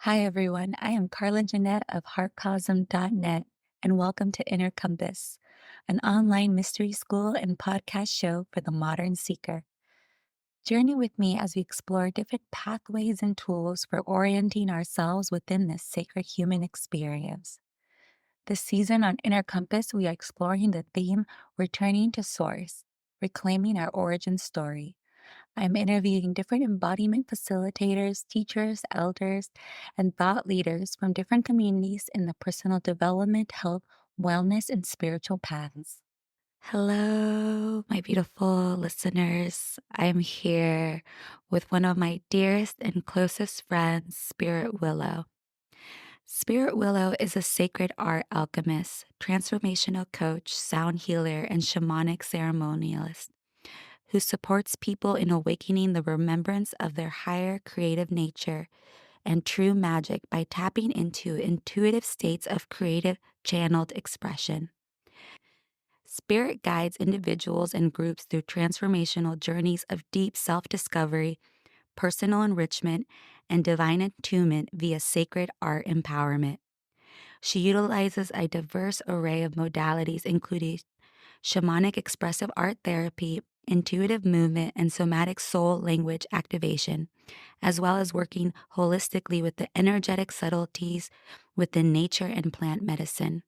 Hi, everyone. I am Carla Jeanette of HeartCosm.net, and welcome to Inner Compass, an online mystery school and podcast show for the modern seeker. Journey with me as we explore different pathways and tools for orienting ourselves within this sacred human experience. This season on Inner Compass, we are exploring the theme Returning to Source, reclaiming our origin story. I'm interviewing different embodiment facilitators, teachers, elders, and thought leaders from different communities in the personal development, health, wellness, and spiritual paths. Hello, my beautiful listeners. I'm here with one of my dearest and closest friends, Spirit Willow. Spirit Willow is a sacred art alchemist, transformational coach, sound healer, and shamanic ceremonialist who supports people in awakening the remembrance of their higher creative nature and true magic by tapping into intuitive states of creative channeled expression. Spirit guides individuals and groups through transformational journeys of deep self discovery, personal enrichment, and divine attunement via sacred art empowerment. She utilizes a diverse array of modalities, including shamanic expressive art therapy, intuitive movement, and somatic soul language activation, as well as working holistically with the energetic subtleties within nature and plant medicine.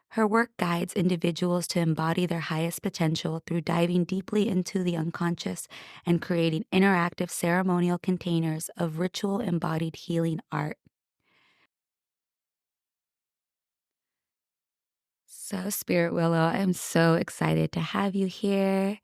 Her work guides individuals to embody their highest potential through diving deeply into the unconscious and creating interactive ceremonial containers of ritual embodied healing art. So, Spirit Willow, I'm so excited to have you here.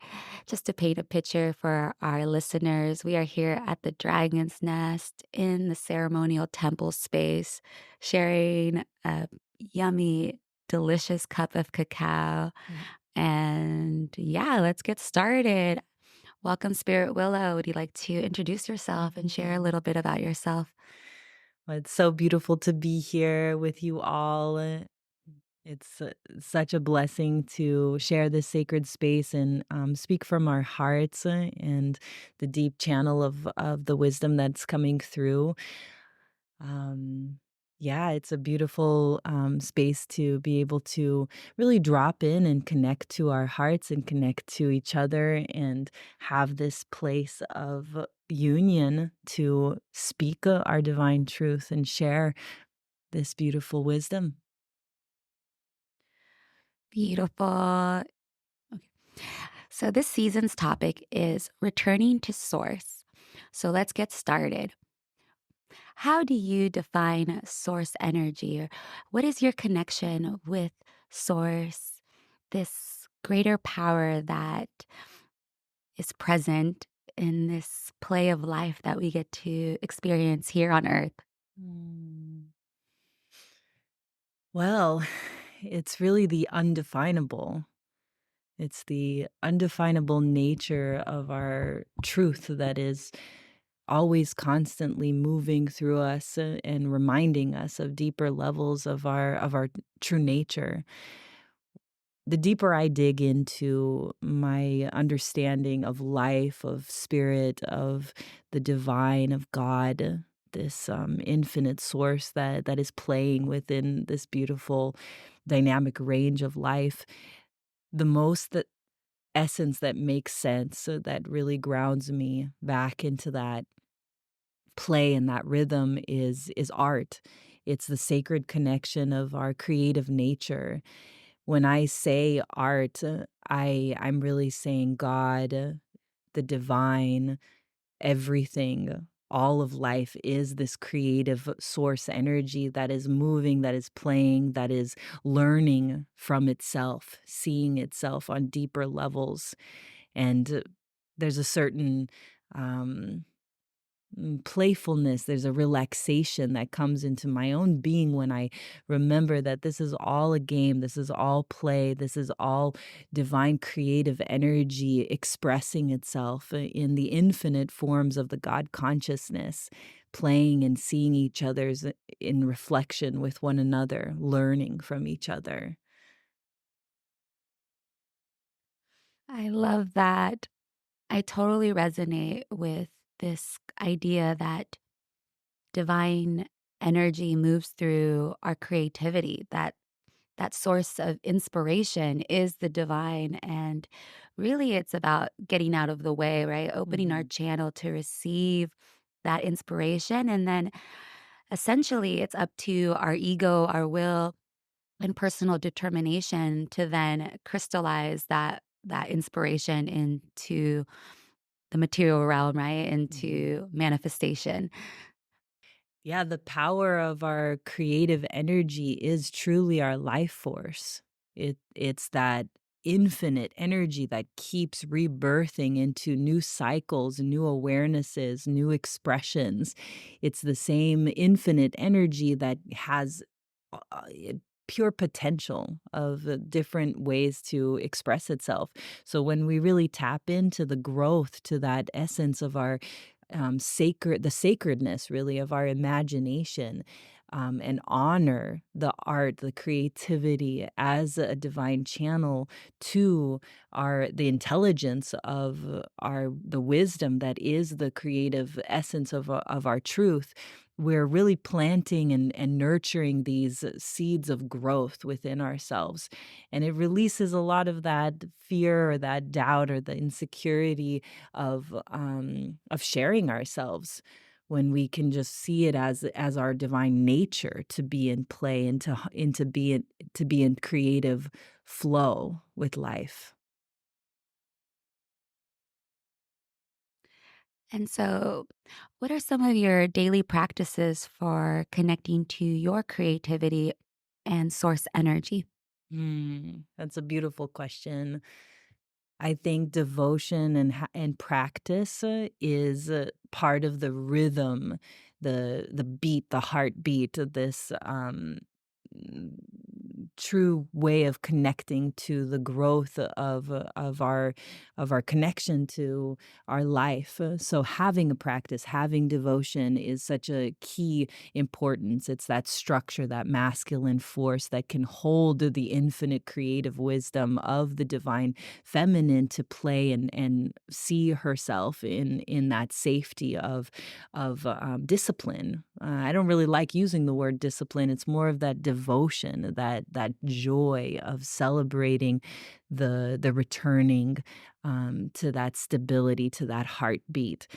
Just to paint a picture for our listeners, we are here at the Dragon's Nest in the ceremonial temple space, sharing a yummy, delicious cup of cacao. And yeah, let's get started. Welcome, Spirit Willow. Would you like to introduce yourself and share a little bit about yourself? Well, it's so beautiful to be here with you all. It's such a blessing to share this sacred space and speak from our hearts and the deep channel of the wisdom that's coming through. Um, yeah, it's a beautiful space to be able to really drop in and connect to our hearts and connect to each other and have this place of union to speak our divine truth and share this beautiful wisdom. Beautiful. Okay. So, this season's topic is returning to source. So, let's get started. How do you define source energy? Or what is your connection with source, this greater power that is present in this play of life that we get to experience here on earth? Mm. Well, it's really the undefinable. It's the undefinable nature of our truth that is always constantly moving through us and reminding us of deeper levels of our true nature. The deeper I dig into my understanding of life, of spirit, of the divine, of God, this infinite source that is playing within this beautiful dynamic range of life, the most that essence that makes sense, that really grounds me back into that play and that rhythm is art. It's the sacred connection of our creative nature. When I say art, I'm really saying God, the divine, everything. All of life is this creative source energy that is moving, that is playing, that is learning from itself, seeing itself on deeper levels. And there's a certain um, playfulness, there's a relaxation that comes into my own being when I remember that this is all a game, this is all play, this is all divine creative energy expressing itself in the infinite forms of the God consciousness, playing and seeing each other's in reflection with one another, learning from each other. I love that. I totally resonate with this idea that divine energy moves through our creativity, that source of inspiration is the divine. And really, it's about getting out of the way, right? Opening our Mhm. channel to receive that inspiration. And then essentially, it's up to our ego, our will, and personal determination to then crystallize that inspiration into the material realm, right? Mhm. Into manifestation. Yeah, the power of our creative energy is truly our life force. It's that infinite energy that keeps rebirthing into new cycles, new awarenesses, new expressions. It's the same infinite energy that has pure potential of different ways to express itself. So when we really tap into the growth, to that essence of our the sacredness really of our imagination, and honor the art, the creativity as a divine channel to the intelligence of the wisdom that is the creative essence of our truth. We're really planting and nurturing these seeds of growth within ourselves. And it releases a lot of that fear or that doubt or the insecurity of sharing ourselves when we can just see it as our divine nature to be in play and to be in creative flow with life. And so, what are some of your daily practices for connecting to your creativity and source energy? That's a beautiful question. I think devotion and practice is part of the rhythm, the beat, the heartbeat of this mm, true way of connecting to the growth of our connection to our life. So having a practice, having devotion is such a key importance. It's that structure, that masculine force that can hold the infinite creative wisdom of the divine feminine to play and see herself in that safety of discipline. I don't really like using the word discipline. It's more of that devotion, that joy of celebrating the returning to that stability, to that heartbeat.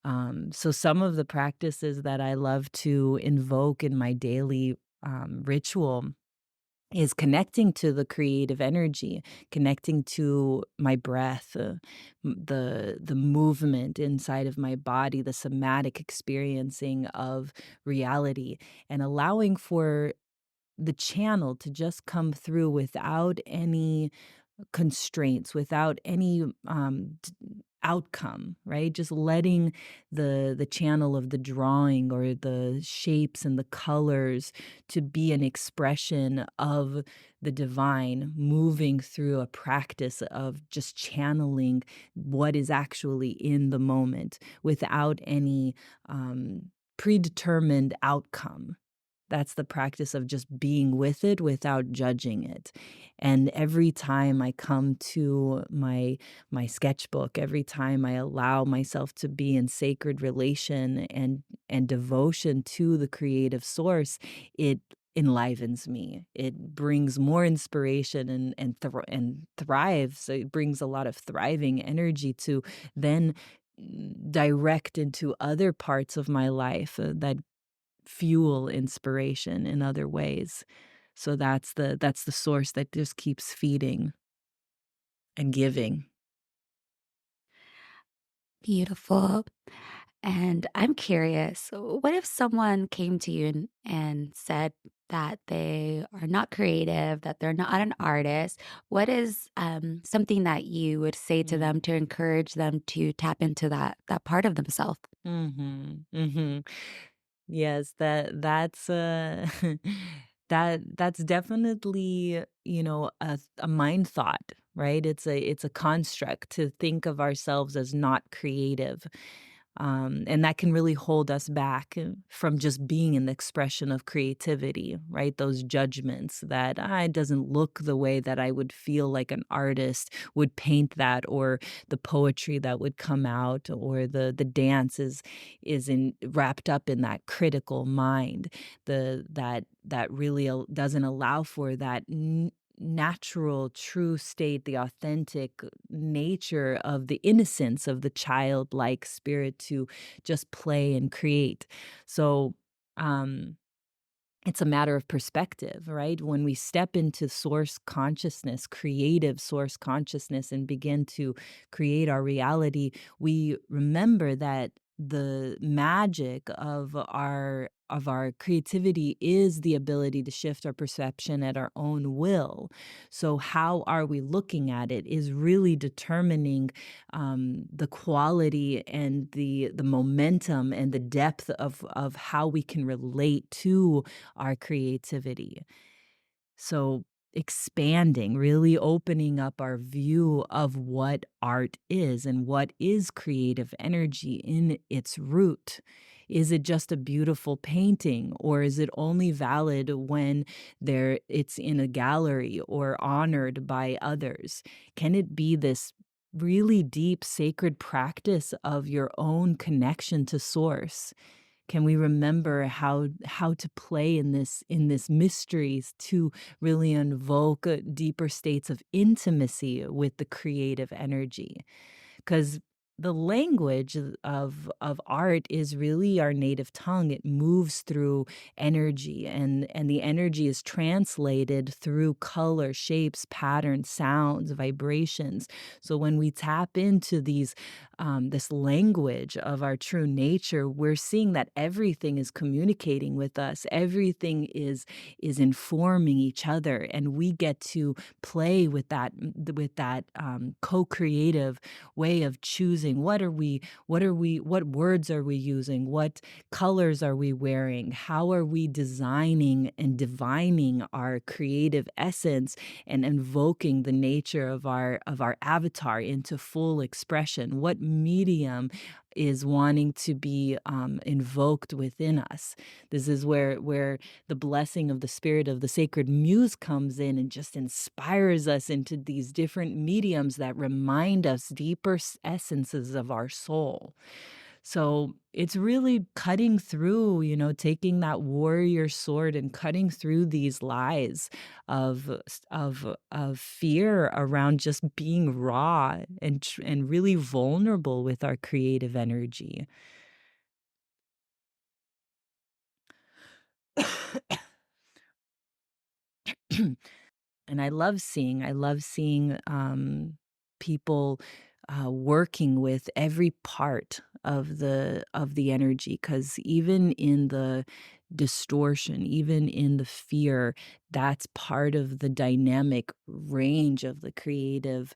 So some of the practices that I love to invoke in my daily ritual is connecting to the creative energy, connecting to my breath, the movement inside of my body, the somatic experiencing of reality, and allowing for the channel to just come through without any constraints, without any outcome, right? Just letting the channel of the drawing or the shapes and the colors to be an expression of the divine moving through a practice of just channeling what is actually in the moment without any predetermined outcome. That's the practice of just being with it without judging it. And every time I come to my sketchbook, every time I allow myself to be in sacred relation and devotion to the creative source, it enlivens me. It brings more inspiration and thrives. So it brings a lot of thriving energy to then direct into other parts of my life that fuel inspiration in other ways. So that's the source that just keeps feeding and giving. Beautiful. And I'm curious, what if someone came to you and said that they are not creative, that they're not an artist? What is something that you would say to them Mm. to encourage them to tap into that part of themselves? Mhm, mhm. Yes, that's definitely, a mind thought, right? It's a construct to think of ourselves as not creative. And that can really hold us back from just being an expression of creativity, right? Those judgments that it doesn't look the way that I would feel like an artist would paint that, or the poetry that would come out, or the dance is in wrapped up in that critical mind, that really doesn't allow for that natural, true state, the authentic nature of the innocence of the childlike spirit to just play and create. So, um, it's a matter of perspective, right? When we step into source consciousness, creative source consciousness, and begin to create our reality, we remember that the magic of our creativity is the ability to shift our perception at our own will. So how are we looking at it is really determining the quality and the momentum and the depth of how we can relate to our creativity. So, expanding, really opening up our view of what art is and what is creative energy in its root. Is it just a beautiful painting, or is it only valid when it's in a gallery or honored by others? Can it be this really deep sacred practice of your own connection to source? Can we remember how to play in this mysteries to really invoke deeper states of intimacy with the creative energy? Because the language of art is really our native tongue. It moves through energy, and the energy is translated through color, shapes, patterns, sounds, vibrations. So when we tap into this language of our true nature, we're seeing that everything is communicating with us. Everything is informing each other, and we get to play with that co-creative way of choosing what words are we using, what colors are we wearing, how are we designing and divining our creative essence and invoking the nature of our avatar into full expression, what medium is wanting to be invoked within us. This is where the blessing of the spirit of the sacred muse comes in and just inspires us into these different mediums that remind us deeper essences of our soul. So it's really cutting through, taking that warrior sword and cutting through these lies of fear around just being raw and really vulnerable with our creative energy. And I love seeing, people, working with every part of the energy. Because even in the distortion, even in the fear, that's part of the dynamic range of the creative,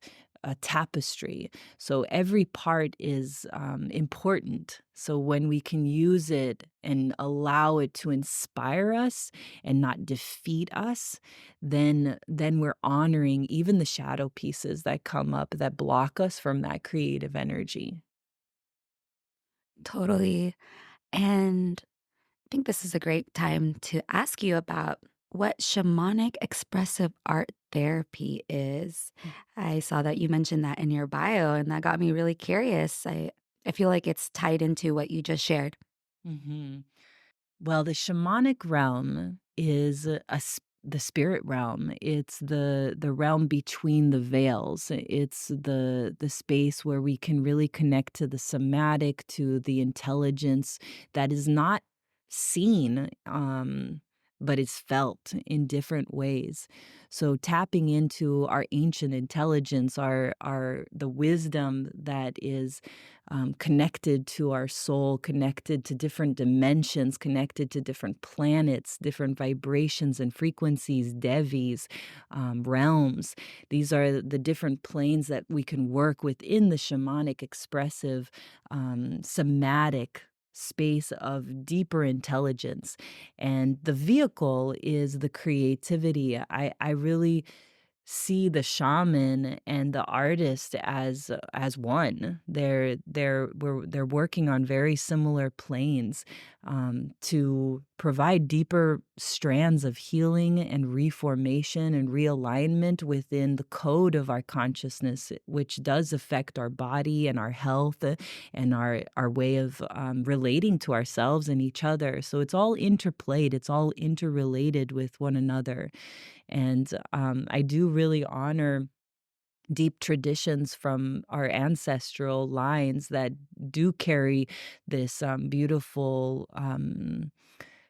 tapestry. So every part is, important. So when we can use it and allow it to inspire us and not defeat us, then we're honoring even the shadow pieces that come up that block us from that creative energy. Totally. And I think this is a great time to ask you about what shamanic expressive art therapy is. I saw that you mentioned that in your bio, and that got me really curious. I feel like it's tied into what you just shared. Mhm. Well, the shamanic realm is the spirit realm. It's the realm between the veils. It's the space where we can really connect to the somatic, to the intelligence that is not seen, but is felt in different ways. So tapping into our ancient intelligence, our the wisdom that is connected to our soul, connected to different dimensions, connected to different planets, different vibrations and frequencies, devis, realms. These are the different planes that we can work within the shamanic, expressive, somatic space of deeper intelligence. And the vehicle is the creativity. I really see the shaman and the artist as one. They're working on very similar planes, to provide deeper strands of healing and reformation and realignment within the code of our consciousness, which does affect our body and our health, and our way of relating to ourselves and each other. So it's all interplayed. It's all interrelated with one another. And I do really honor deep traditions from our ancestral lines that do carry this beautiful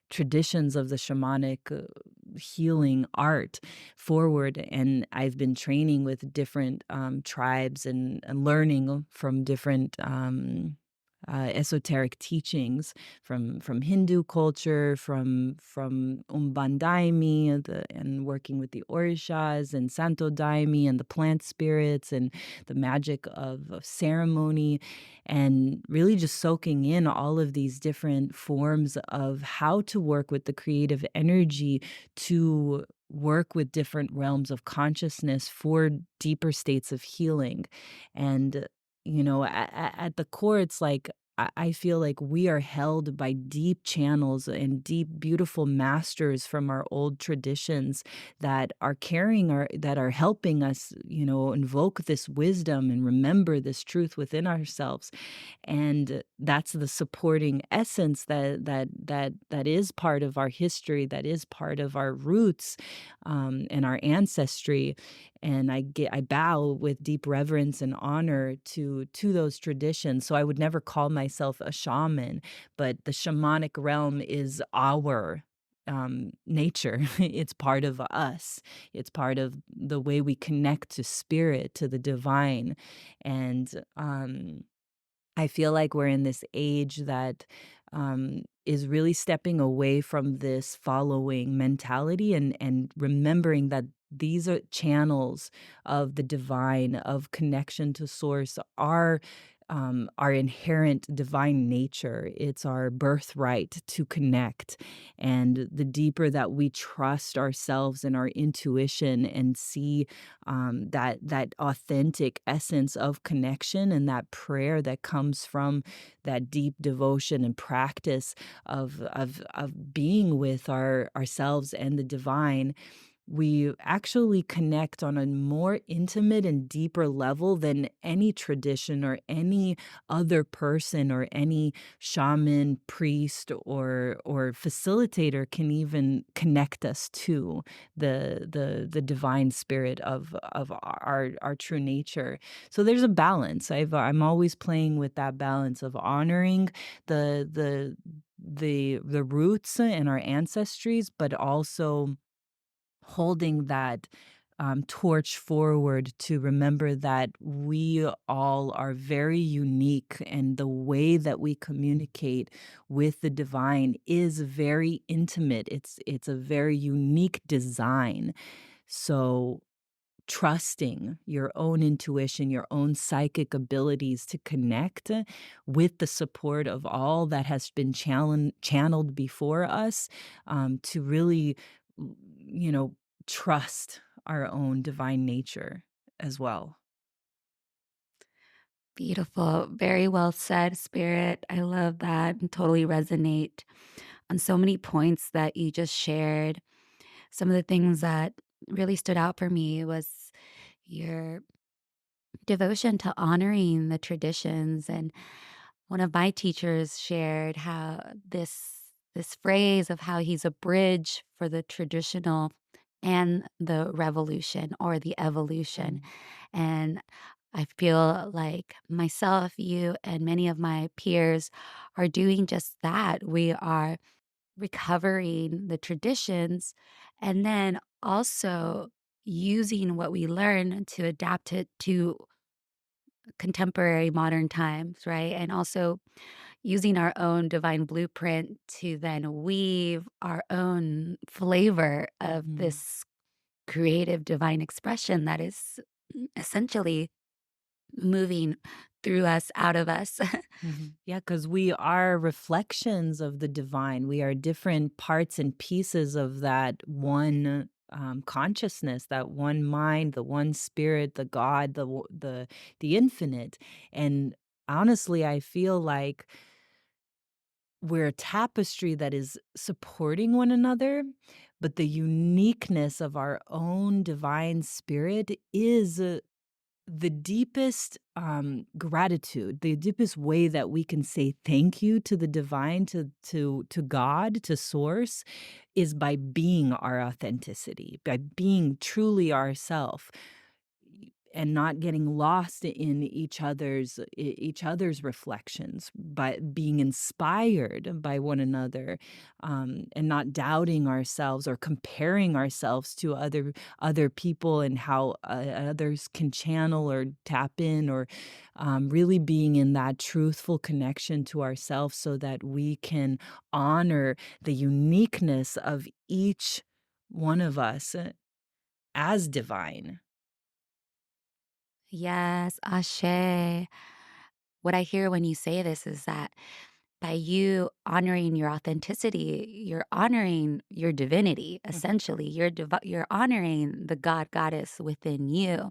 traditions of the shamanic healing art forward. And I've been training with different tribes and learning from different esoteric teachings from Hindu culture, from Umbandaimi, and working with the Orishas and Santo Daime and the plant spirits and the magic of ceremony, and really just soaking in all of these different forms of how to work with the creative energy to work with different realms of consciousness for deeper states of healing. And at the core, it's like I feel like we are held by deep channels and deep, beautiful masters from our old traditions that are that are helping us, invoke this wisdom and remember this truth within ourselves. And that's the supporting essence that is part of our history, that is part of our roots, and our ancestry. And I bow with deep reverence and honor to those traditions. So I would never call myself a shaman, but the shamanic realm is our nature. It's part of us. It's part of the way we connect to spirit, to the divine. And I feel like we're in this age that is really stepping away from this following mentality, and remembering that these are channels of the divine, of connection to source, our inherent divine nature. It's our birthright to connect. And the deeper that we trust ourselves and our intuition and see that authentic essence of connection and that prayer that comes from that deep devotion and practice of being with ourselves and the divine, we actually connect on a more intimate and deeper level than any tradition or any other person or any shaman, priest, or facilitator can even connect us to the divine spirit of our true nature. So there's a balance. I'm always playing with that balance of honoring the roots and our ancestries, but also holding that torch forward to remember that we all are very unique, and the way that we communicate with the divine is very intimate. It's a very unique design. So trusting your own intuition, your own psychic abilities to connect with the support of all that has been channeled before us, to really, you know, trust our own divine nature as well. Beautiful. Very well said, Spirit. I love that and totally resonate on so many points that you just shared. Some of the things that really stood out for me was your devotion to honoring the traditions. And one of my teachers shared how this phrase of how he's a bridge for the traditional and the revolution or the evolution. Mm. And I feel like myself, you, and many of my peers are doing just that. We are recovering the traditions and then also using what we learn to adapt it to contemporary modern times, right? And also using our own divine blueprint to then weave our own flavor of Mhm. this creative divine expression that is essentially moving through us, out of us. Mhm. Yeah, because we are reflections of the divine. We are different parts and pieces of that one consciousness, that one mind, the one spirit, the God, the infinite. And honestly, I feel like we're a tapestry that is supporting one another, but the uniqueness of our own divine spirit is the deepest gratitude, the deepest way that we can say thank you to the divine, to God, to source, is by being our authenticity, by being truly ourself, and not getting lost in each other's reflections, by being inspired by one another, and not doubting ourselves or comparing ourselves to other people, and how others can channel or tap in, or really being in that truthful connection to ourselves, so that we can honor the uniqueness of each one of us as divine. Yes, ashe. What I hear when you say this is that by you honoring your authenticity, you're honoring your divinity, essentially. You're honoring the God, goddess within you.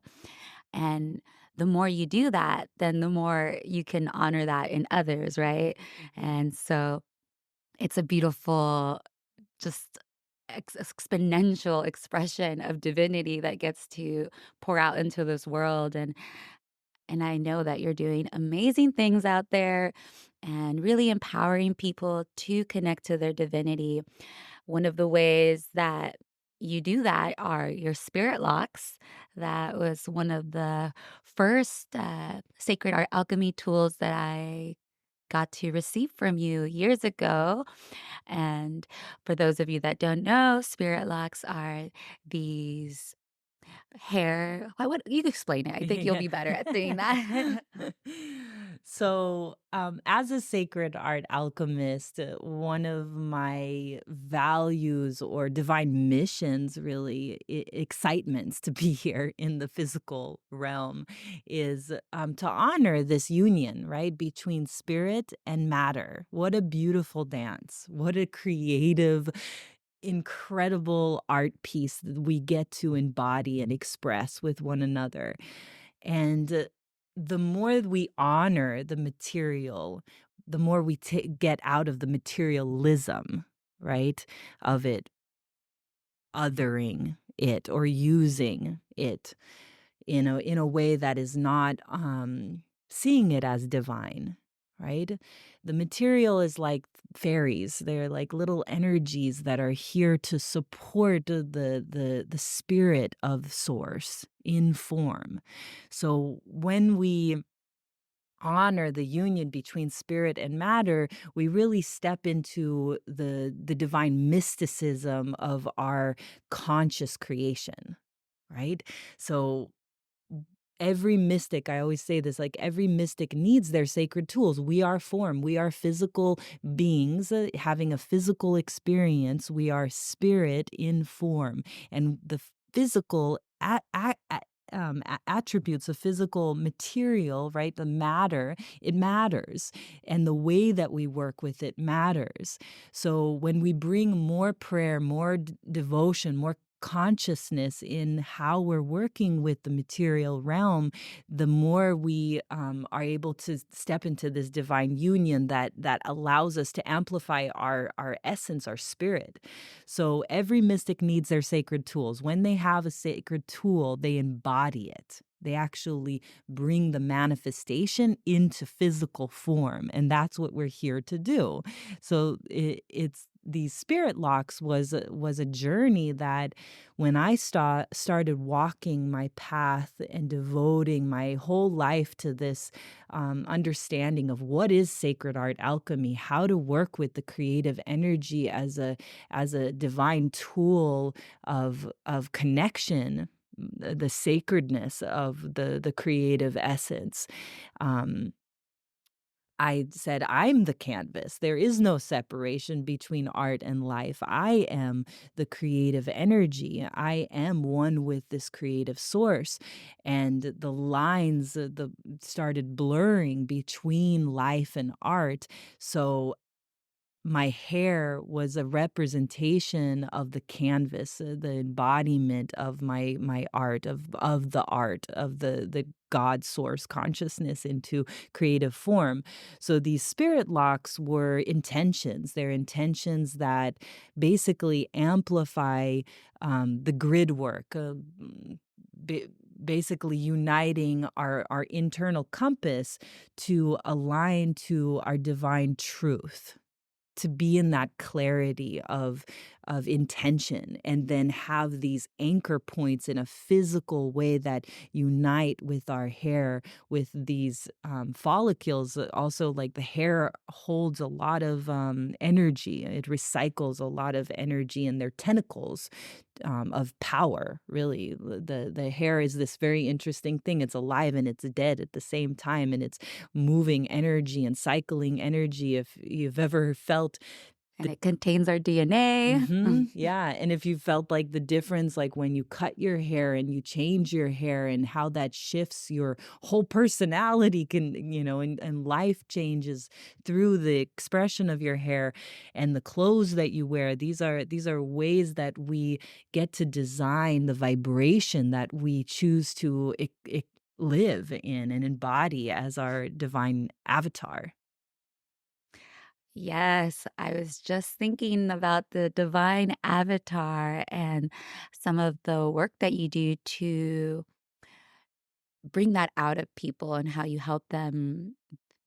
And the more you do that, then the more you can honor that in others, right? Mhm. And so it's a beautiful, just exponential expression of divinity that gets to pour out into this world. And I know that you're doing amazing things out there and really empowering people to connect to their divinity. One of the ways that you do that are your spirit locks. That was one of the first sacred art alchemy tools that I got to receive from you years ago. And for those of you that don't know, spirit locks are these hair. Why would you explain it? I think you'll Yeah. be better at doing that. So, as a sacred art alchemist, one of my values or divine missions, really, excitements to be here in the physical realm, is to honor this union, right, between spirit and matter. What a beautiful dance. What a creative, incredible art piece that we get to embody and express with one another. And the more we honor the material, the more we get out of the materialism, right, of it, othering it or using it in a way that is not seeing it as divine, right? The material is like fairies. They're like little energies that are here to support the spirit of source in form. So when we honor the union between spirit and matter, we really step into the divine mysticism of our conscious creation, right? So every mystic, I always say this, like every mystic needs their sacred tools. We are form, we are physical beings having a physical experience. We are spirit in form, and the physical attributes of physical material, right? The matter, it matters. And the way that we work with it matters. So when we bring more prayer, more devotion, more consciousness in how we're working with the material realm, the more we are able to step into this divine union that allows us to amplify our essence, our spirit. So every mystic needs their sacred tools. When they have a sacred tool, they embody it. They actually bring the manifestation into physical form, and that's what we're here to do. So it's these spirit locks was a journey that when I started walking my path and devoting my whole life to this understanding of what is sacred art alchemy, how to work with the creative energy as a divine tool of connection, the sacredness of the creative essence. Um, I said, I'm the canvas. There is no separation between art and life. I am the creative energy. I am one with this creative source. And the lines started blurring between life and art. So my hair was a representation of the canvas, the embodiment of my art, of the art, of the God source consciousness into creative form. So these spirit locks were intentions. They're intentions that basically amplify the grid work, ba- basically uniting our internal compass to align to our divine truth, to be in that clarity of intention, and then have these anchor points in a physical way that unite with our hair, with these follicles. Also, like, the hair holds a lot of energy. It recycles a lot of energy in their tentacles, of power. Really, the hair is this very interesting thing. It's alive and it's dead at the same time, and it's moving energy and cycling energy. If you've ever felt And the it contains our DNA. yeah, and if you felt, like, the difference, like, when you cut your hair and you change your hair, and how that shifts your whole personality, and life changes through the expression of your hair and the clothes that you wear. These are ways that we get to design the vibration that we choose to live in and embody as our divine avatar. Yes, I was just thinking about the divine avatar and some of the work that you do to bring that out of people and how you help them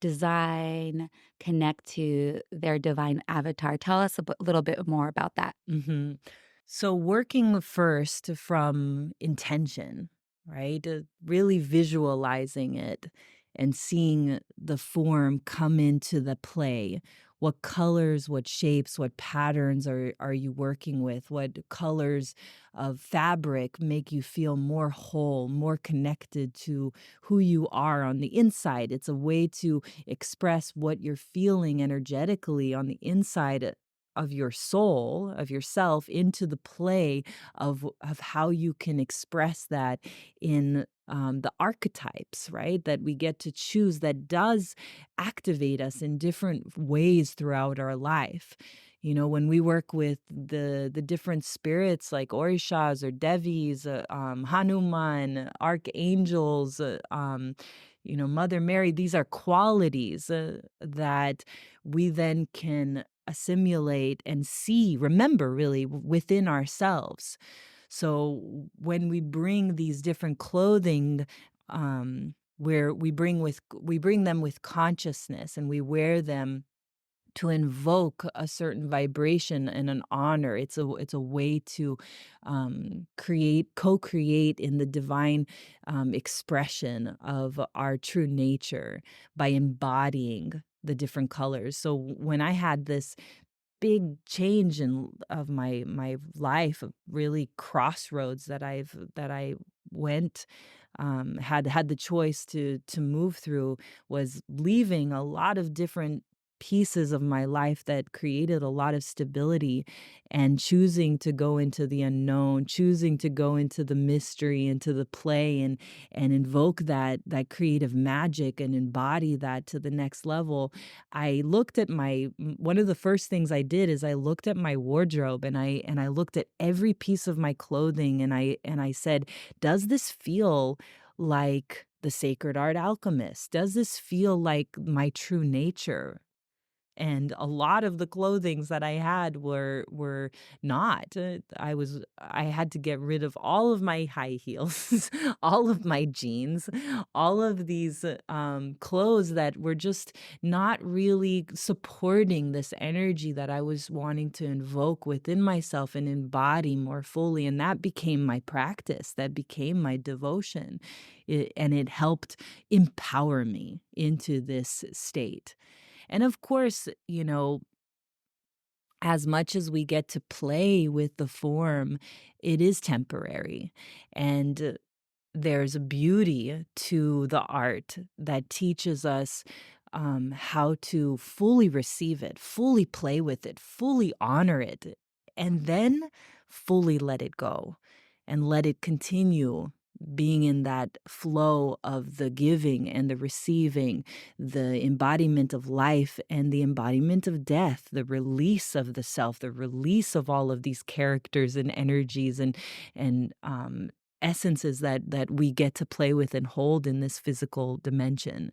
design, connect to their divine avatar. Tell us little bit more about that. Mhm. So working first from intention, right? Really visualizing it and seeing the form come into the play. What colors, what shapes, what patterns are you working with? What colors of fabric make you feel more whole, more connected to who you are on the inside? It's a way to express what you're feeling energetically on the inside of your soul, of yourself, into the play of how you can express that in the archetypes, right? That we get to choose, that does activate us in different ways throughout our life. When we work with the different spirits like Orishas or Devis, Hanuman, archangels, Mother Mary, these are qualities that we then can assimilate and see, remember, really, within ourselves. So when we bring these different clothing, where we bring them with consciousness, and we wear them to invoke a certain vibration and an honor. It's a way to co-create in the divine expression of our true nature by embodying the different colors. So when I had this big change of my life, of really crossroads that I went, had the choice to move through, was leaving a lot of different pieces of my life that created a lot of stability, and choosing to go into the unknown, choosing to go into the mystery, into the play, and invoke that creative magic and embody that to the next level. I looked at one of the first things I did is I looked at my wardrobe, and I looked at every piece of my clothing, and I said, "Does this feel like the sacred art alchemist? Does this feel like my true nature?" And a lot of the clothings that I had were not. I had to get rid of all of my high heels, all of my jeans, all of these clothes that were just not really supporting this energy that I was wanting to invoke within myself and embody more fully. And that became my practice. That became my devotion. And it helped empower me into this state. And of course, as much as we get to play with the form, it is temporary. And there's a beauty to the art that teaches us how to fully receive it, fully play with it, fully honor it, and then fully let it go and let it continue being in that flow of the giving and the receiving, the embodiment of life and the embodiment of death, the release of the self, the release of all of these characters and energies and essences that we get to play with and hold in this physical dimension.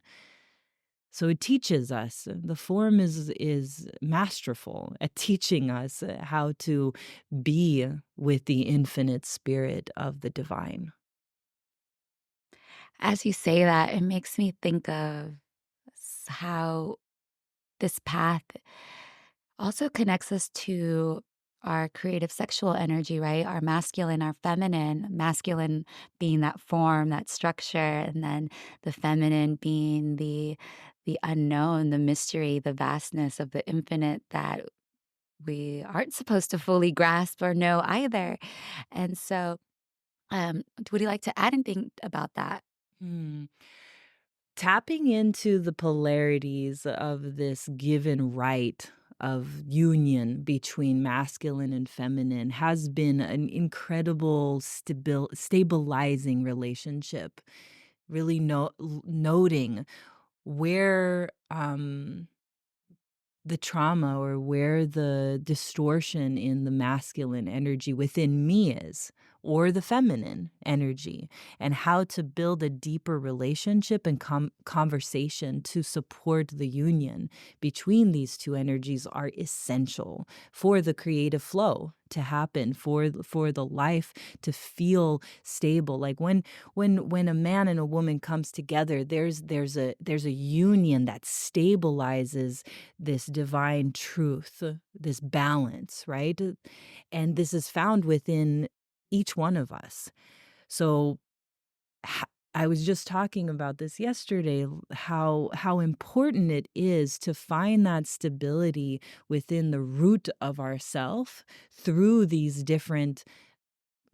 So it teaches us. The form is masterful at teaching us how to be with the infinite spirit of the divine. As you say that, it makes me think of how this path also connects us to our creative sexual energy, right? Our masculine, our feminine, masculine being that form, that structure, and then the feminine being the unknown, the mystery, the vastness of the infinite that we aren't supposed to fully grasp or know either. And so, would you like to add anything about that? Hmm. Tapping into the polarities of this given right of union between masculine and feminine has been an incredible stabilizing relationship. Really noting where the trauma or where the distortion in the masculine energy within me is, or the feminine energy, and how to build a deeper relationship and conversation to support the union between these two energies are essential for the creative flow to happen, for the life to feel stable. Like when a man and a woman comes together, there's a union that stabilizes this divine truth, this balance, right? And this is found within each one of us. So I was just talking about this yesterday, how important it is to find that stability within the root of ourself through these different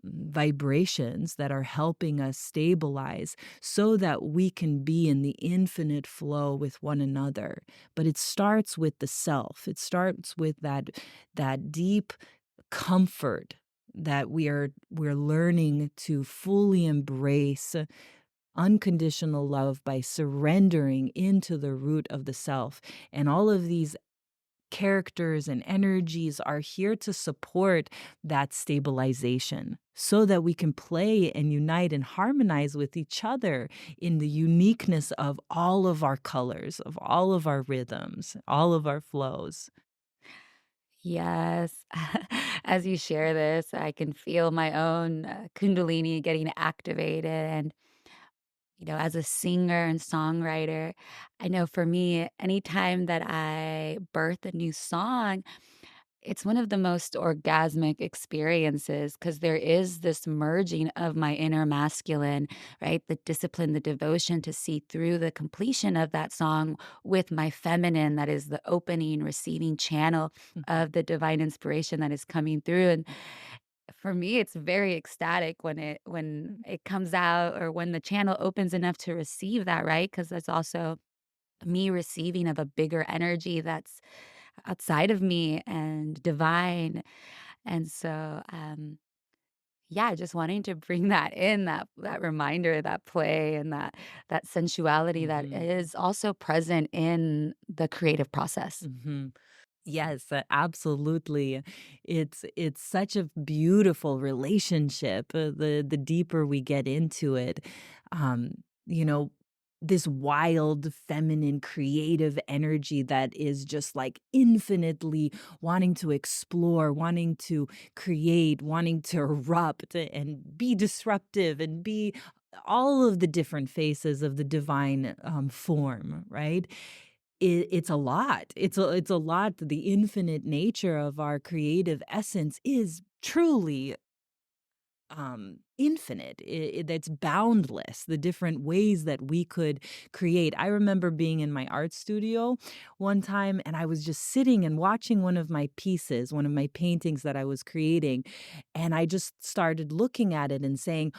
vibrations that are helping us stabilize so that we can be in the infinite flow with one another. But it starts with the self. It starts with that deep comfort that we're learning to fully embrace unconditional love by surrendering into the root of the self. And all of these characters and energies are here to support that stabilization so that we can play and unite and harmonize with each other in the uniqueness of all of our colors, of all of our rhythms, all of our flows. Yes. As you share this, I can feel my own Kundalini getting activated. And, as a singer and songwriter, I know for me, anytime that I birth a new song, it's one of the most orgasmic experiences because there is this merging of my inner masculine, right? The discipline, the devotion to see through the completion of that song with my feminine, that is the opening, receiving channel of the divine inspiration that is coming through. And for me, it's very ecstatic when it comes out or when the channel opens enough to receive that, right? Because that's also me receiving of a bigger energy that's outside of me and divine. And so, yeah, just wanting to bring that in, that reminder, that play, and that sensuality that Mhm. is also present in the creative process. Mhm. Yes, absolutely. It's such a beautiful relationship, the deeper we get into it. You know, this wild, feminine, creative energy that is just like infinitely wanting to explore, wanting to create, wanting to erupt and be disruptive and be all of the different faces of the divine form, right? It's a lot. It's a lot. The infinite nature of our creative essence is truly infinite. That's boundless, the different ways that we could create. I remember being in my art studio one time and I was just sitting and watching one of my pieces, one of my paintings that I was creating, and I just started looking at it and saying,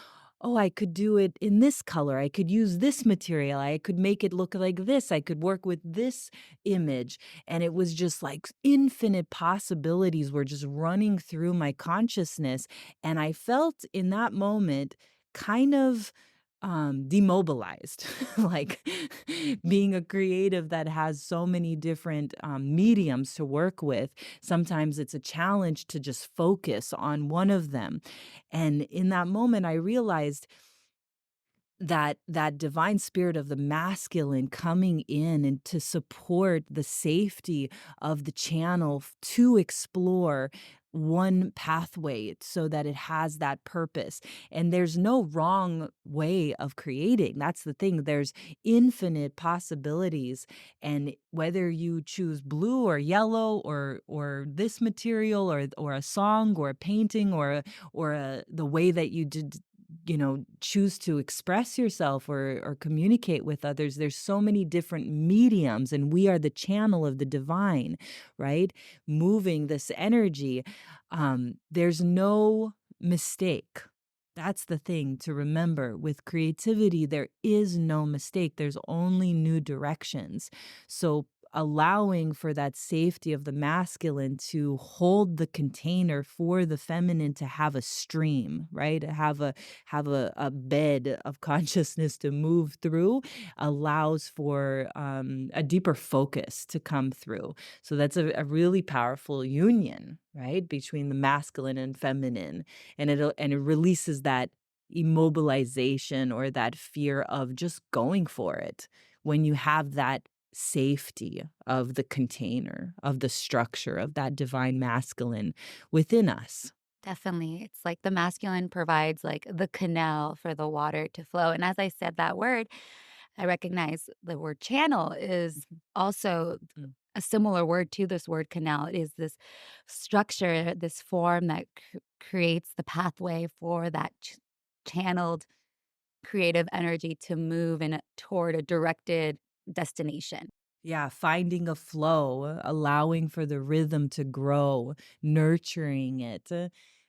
oh, I could do it in this color. I could use this material. I could make it look like this. I could work with this image. And it was just like infinite possibilities were just running through my consciousness. And I felt in that moment kind of demobilized. Like being a creative that has so many different mediums to work with, sometimes it's a challenge to just focus on one of them. And in that moment, I realized that divine spirit of the masculine coming in and to support the safety of the channel to explore one pathway so that it has that purpose. And there's no wrong way of creating. That's the thing. There's infinite possibilities. And whether you choose blue or yellow or this material or a song or a painting the way that you did, choose to express yourself or communicate with others, there's so many different mediums, and we are the channel of the divine, right? Moving this energy. There's no mistake. That's the thing to remember. With creativity, there is no mistake. There's only new directions. So allowing for that safety of the masculine to hold the container for the feminine to have a stream, right? Have a bed of consciousness to move through allows for a deeper focus to come through. So that's a really powerful union, right, between the masculine and feminine, and it releases that immobilization or that fear of just going for it when you have that safety of the container, of the structure of that divine masculine within us. Definitely. It's like the masculine provides like the canal for the water to flow. And as I said that word, I recognize the word channel is also Mm. a similar word to this word canal. It is this structure, this form that creates the pathway for that channeled creative energy to move toward a directed destination. Yeah, finding a flow, allowing for the rhythm to grow, nurturing it.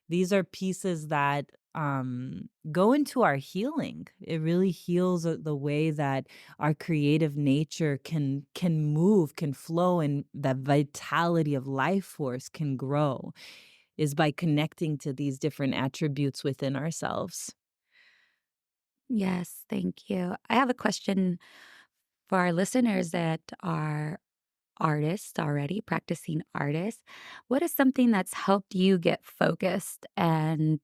These are pieces that go into our healing. It really heals the way that our creative nature can move, can flow, and that vitality of life force can grow is by connecting to these different attributes within ourselves. Yes, thank you. I have a question for our listeners that are artists already, practicing artists. What is something that's helped you get focused and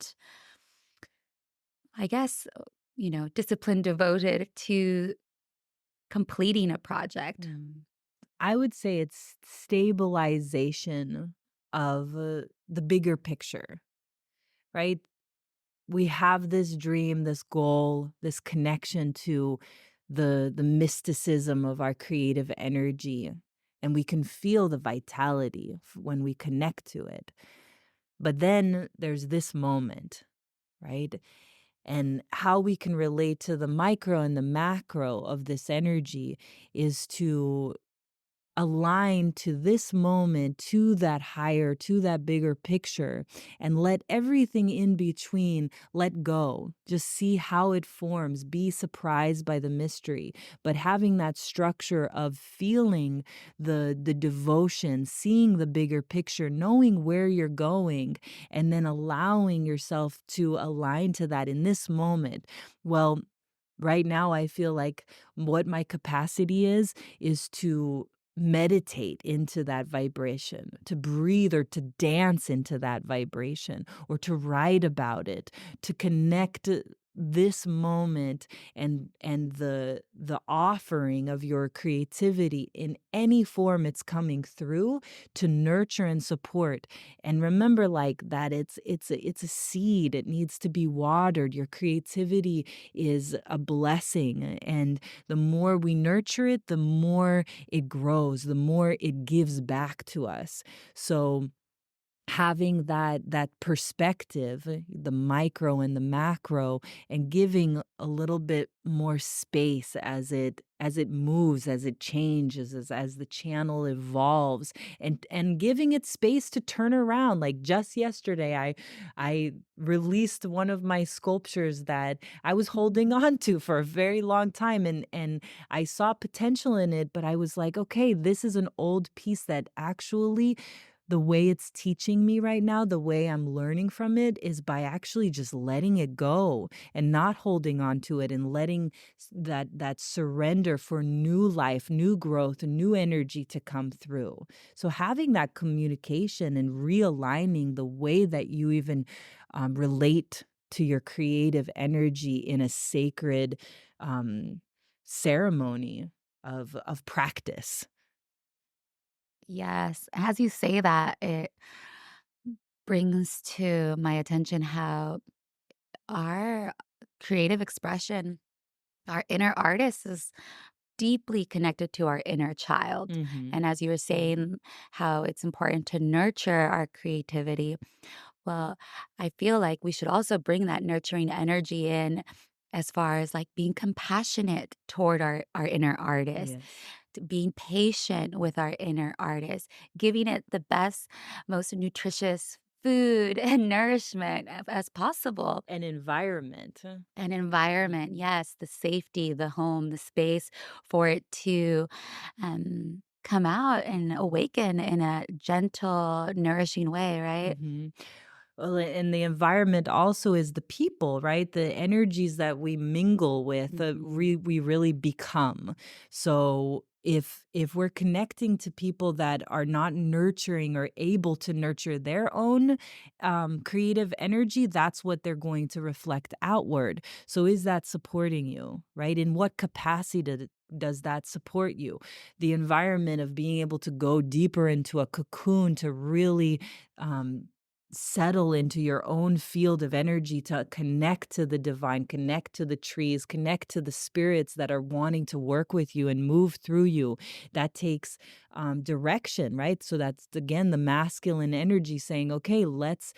I guess, discipline devoted to completing a project? Mm. I would say it's stabilization of the bigger picture, right? We have this dream, this goal, this connection to the mysticism of our creative energy, and we can feel the vitality when we connect to it. But then there's this moment, right? And how we can relate to the micro and the macro of this energy is to align to this moment, to that higher, to that bigger picture, and let everything in between let go. Just see how it forms, be surprised by the mystery, but having that structure of feeling the devotion, seeing the bigger picture, knowing where you're going, and then allowing yourself to align to that in this moment. Well, right now, I feel like what my capacity is to meditate into that vibration, to breathe or to dance into that vibration, or to write about it, to connect this moment and the offering of your creativity in any form it's coming through to nurture and support. And remember, like, that it's a seed. It needs to be watered. Your creativity is a blessing, and the more we nurture it, the more it grows, the more it gives back to us. So having that perspective, the micro and the macro, and giving a little bit more space as it moves, as it changes, as the channel evolves, and giving it space to turn around. Like just yesterday, I released one of my sculptures that I was holding on to for a very long time, and I saw potential in it, but I was like, okay, this is an old piece that actually the way it's teaching me right now, the way I'm learning from it is by actually just letting it go and not holding on to it and letting that surrender for new life, new growth, new energy to come through. So having that communication and realigning the way that you even relate to your creative energy in a sacred um, ceremony of practice. Yes. As you say that, it brings to my attention how our creative expression, our inner artist is deeply connected to our inner child. Mhm. And as you were saying, how it's important to nurture our creativity. Well, I feel like we should also bring that nurturing energy in as far as like being compassionate toward our inner artist, Yes. to being patient with our inner artist, giving it the best, most nutritious food and nourishment as possible. An environment. An environment, Mhm. yes, the safety, the home, the space for it to come out and awaken in a gentle, nourishing way, right? Mhm. Well, and the environment also is the people, right? The energies that we mingle with, Mhm. we really become. So if we're connecting to people that are not nurturing or able to nurture their own creative energy, that's what they're going to reflect outward. So is that supporting you, right? In what capacity does that support you? The environment of being able to go deeper into a cocoon to really um, settle into your own field of energy to connect to the divine, connect to the trees, connect to the spirits that are wanting to work with you and move through you. That takes direction, right? So that's again the masculine energy saying, okay, let's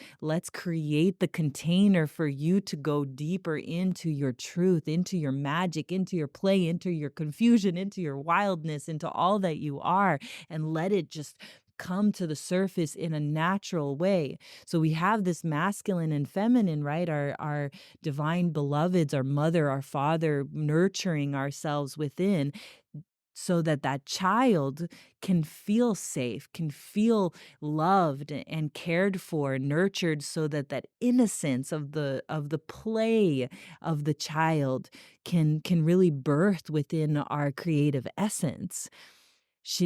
create the container for you to go deeper into your truth, into your magic, into your play, into your confusion, into your wildness, into all that you are, and let it just come to the surface in a natural way. So we have this masculine and feminine, right? Our divine beloveds, our mother, our father, nurturing ourselves within so that that child can feel safe, can feel loved and cared for, nurtured so that that innocence of the play of the child can really birth within our creative essence.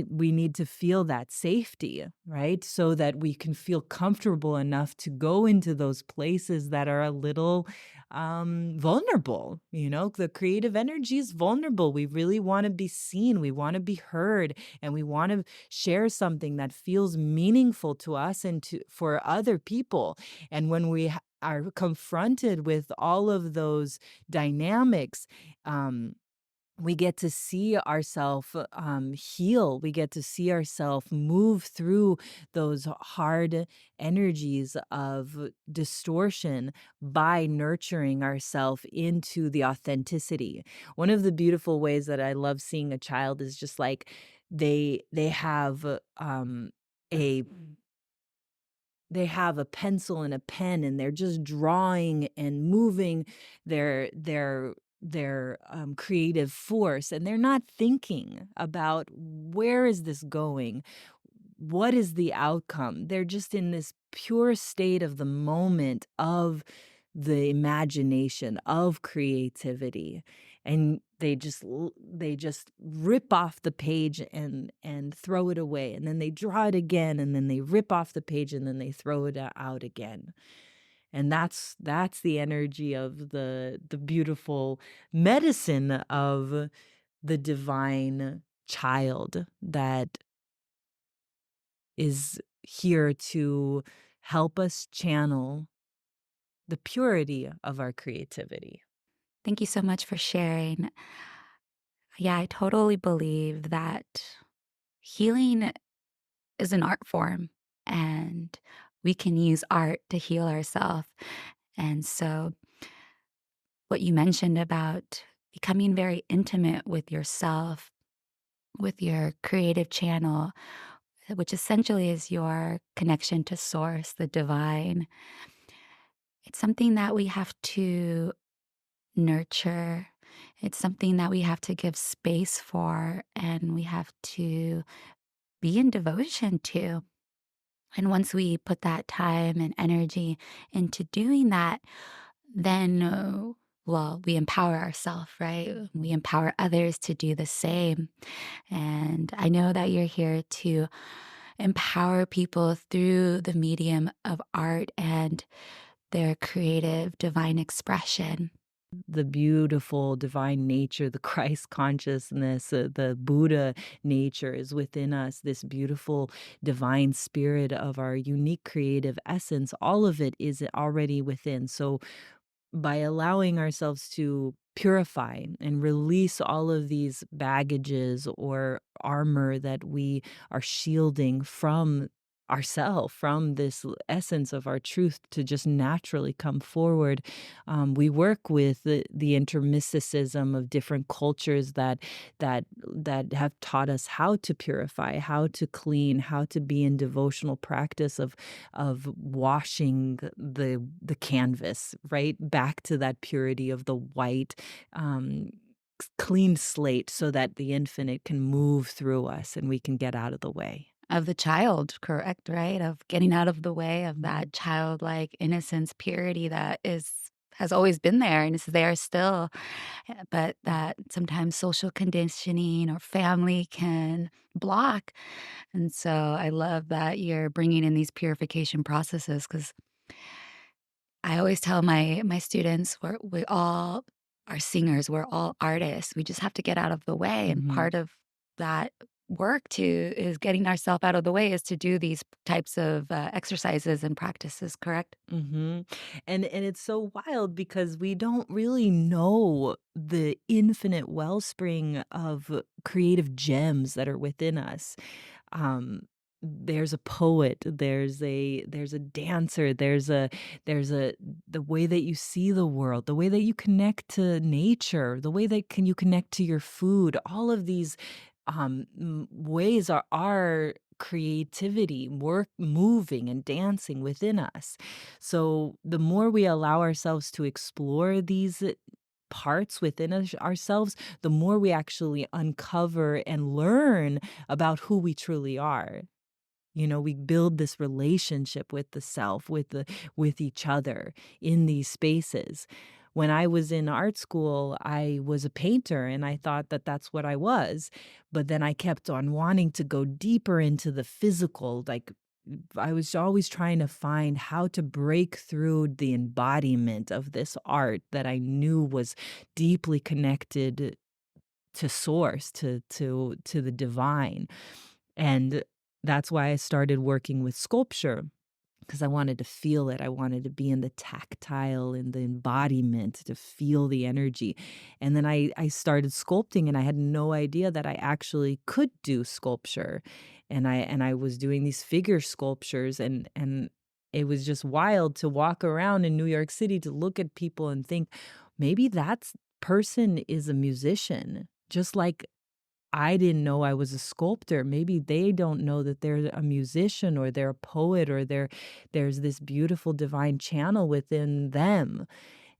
We need to feel that safety, right? So that we can feel comfortable enough to go into those places that are a little vulnerable. You know, the creative energy is vulnerable. We really want to be seen, we want to be heard, and we want to share something that feels meaningful to us and to for other people. And when we are confronted with all of those dynamics, um, we get to see ourselves heal. We get to see ourselves move through those hard energies of distortion by nurturing ourselves into the authenticity. One of the beautiful ways that I love seeing a child is just like they have a they have a pencil and a pen and they're just drawing and moving their creative force, and they're not thinking about where is this going, what is the outcome. They're just in this pure state of the moment of the imagination, of creativity, and they just rip off the page and throw it away, and then they draw it again, and then they rip off the page, and then they throw it out again. And that's the energy of the beautiful medicine of the divine child that is here to help us channel the purity of our creativity. Thank you so much for sharing. Yeah, I totally believe that healing is an art form and we can use art to heal ourselves. And so, what you mentioned about becoming very intimate with yourself, with your creative channel, which essentially is your connection to source, the divine, it's something that we have to nurture. It's something that we have to give space for and we have to be in devotion to. And once we put that time and energy into doing that, then, well, we empower ourselves, right? We empower others to do the same. And I know that you're here to empower people through the medium of art and their creative divine expression. The beautiful divine nature, the Christ consciousness, the Buddha nature is within us, this beautiful divine spirit of our unique creative essence. All of it is already within. So by allowing ourselves to purify and release all of these baggages or armor that we are shielding from ourself, from this essence of our truth to just naturally come forward, we work with the intermysticism of different cultures that have taught us how to purify, how to clean, how to be in devotional practice of washing the canvas, right? Back to that purity of the white, um, clean slate so that the infinite can move through us and we can get out of the way. Of the child, correct, right? Of getting out of the way of Mhm. that childlike innocence, purity that has always been there and is there still, but that sometimes social conditioning or family can block. And so I love that you're bringing in these purification processes because I always tell my students we all are singers, we're all artists. We just have to get out of the way, and Mhm. part of that work to is getting ourselves out of the way is to do these types of, exercises and practices, correct? Mhm. And it's so wild because we don't really know the infinite wellspring of creative gems that are within us. Um, there's a poet, there's a dancer, there's a the way that you see the world, the way that you connect to nature, the way that can you connect to your food, all of these ways are our creativity work moving and dancing within us. So the more we allow ourselves to explore these parts within ourselves, the more we actually uncover and learn about who we truly are. You know, we build this relationship with the self, with each other in these spaces. When I was in art school, I was a painter and I thought that that's what I was. But then I kept on wanting to go deeper into the physical. Like I was always trying to find how to break through the embodiment of this art that I knew was deeply connected to source, to the divine. And that's why I started working with sculpture, because I wanted to feel it. I wanted to be in the tactile, in the embodiment, to feel the energy. And then I started sculpting and I had no idea that I actually could do sculpture. And I was doing these figure sculptures and it was just wild to walk around in New York City to look at people and think, maybe that person is a musician, just like I didn't know I was a sculptor. Maybe they don't know that they're a musician or they're a poet or there's this beautiful divine channel within them.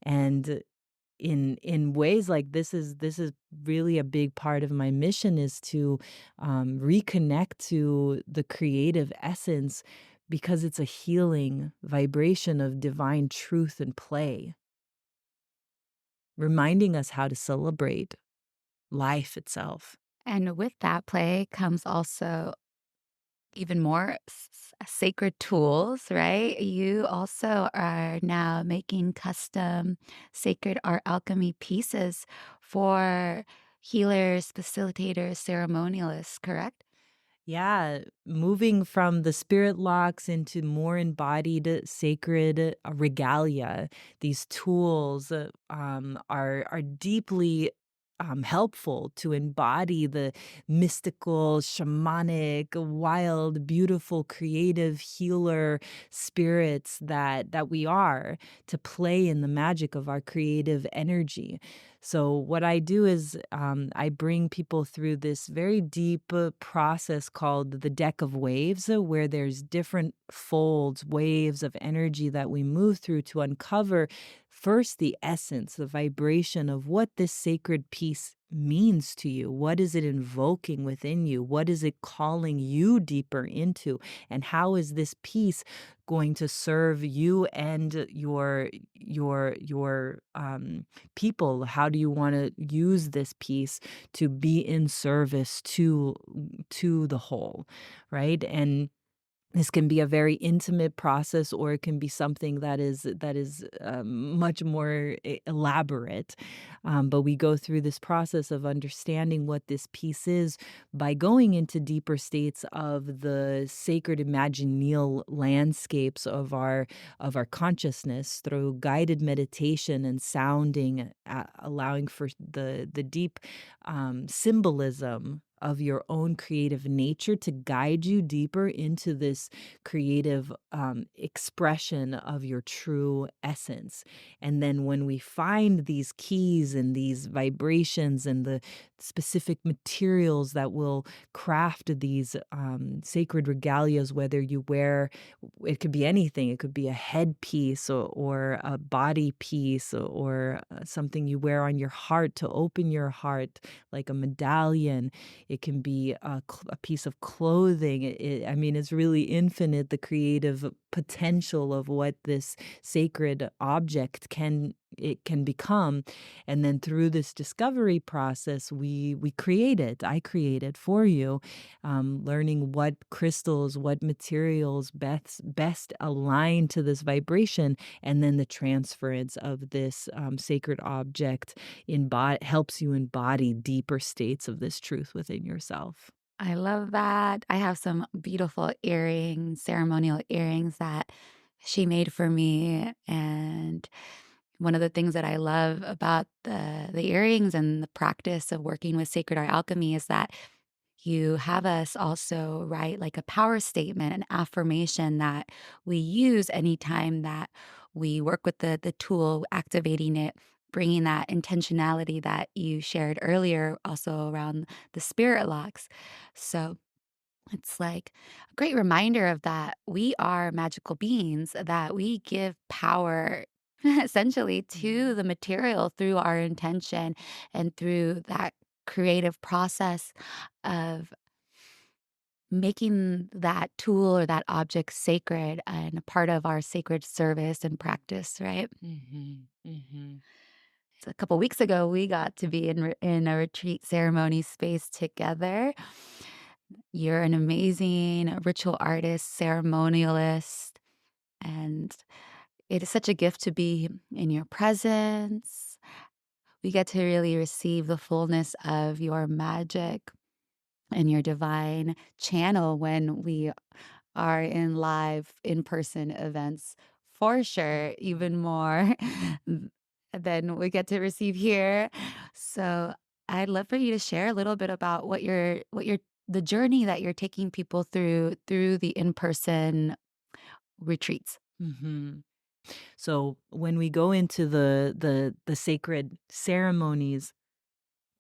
And in ways like this is really a big part of my mission is to reconnect to the creative essence because it's a healing vibration of divine truth and play, reminding us how to celebrate life itself. And with that play comes also even more sacred tools, right? You also are now making custom sacred art alchemy pieces for healers, facilitators, ceremonialists, correct? Yeah, moving from the spirit locks into more embodied sacred regalia. These tools are deeply helpful to embody the mystical, shamanic, wild, beautiful, creative healer spirits that we are, to play in the magic of our creative energy. So what I do is I bring people through this very deep process called the deck of waves, where there's different folds, waves of energy that we move through to uncover first the essence, the vibration of what this sacred piece means to you. What is it invoking within you? What is it calling you deeper into? And how is this piece going to serve you and your people? How do you want to use this piece to be in service to the whole, right? And this can be a very intimate process, or it can be something that is much more elaborate. But we go through this process of understanding what this piece is by going into deeper states of the sacred imagineal landscapes of our consciousness through guided meditation and sounding, allowing for the deep symbolism of your own creative nature to guide you deeper into this creative expression of your true essence. And then when we find these keys and these vibrations and the specific materials that will craft these sacred regalias, whether you wear, it could be anything, it could be a headpiece or a body piece or something you wear on your heart to open your heart, like a medallion. It can be a piece of clothing. I mean, it's really infinite, the creative potential of what this sacred object can become. And then through this discovery process, we create it. I create it for you, learning what crystals, what materials best align to this vibration, and then the transference of this sacred object helps you embody deeper states of this truth within yourself. I love that. I have some beautiful earrings, ceremonial earrings that she made for me. And one of the things that I love about the earrings and the practice of working with sacred art alchemy is that you have us also write like a power statement, an affirmation that we use anytime that we work with the tool, activating it, bringing that intentionality that you shared earlier, also around the spirit locks. So it's like a great reminder of that we are magical beings, that we give power essentially to Mhm. the material through our intention and through that creative process of making that tool or that object sacred and a part of our sacred service and practice, right? Mhm. Mhm. So a couple weeks ago, we got to be in a retreat ceremony space together. You're an amazing ritual artist, ceremonialist, and it is such a gift to be in your presence. We get to really receive the fullness of your magic and your divine channel when we are in live in-person events, for sure, even more than we get to receive here. So I'd love for you to share a little bit about what you're the journey that you're taking people through the in-person retreats. Mhm. So when we go into the sacred ceremonies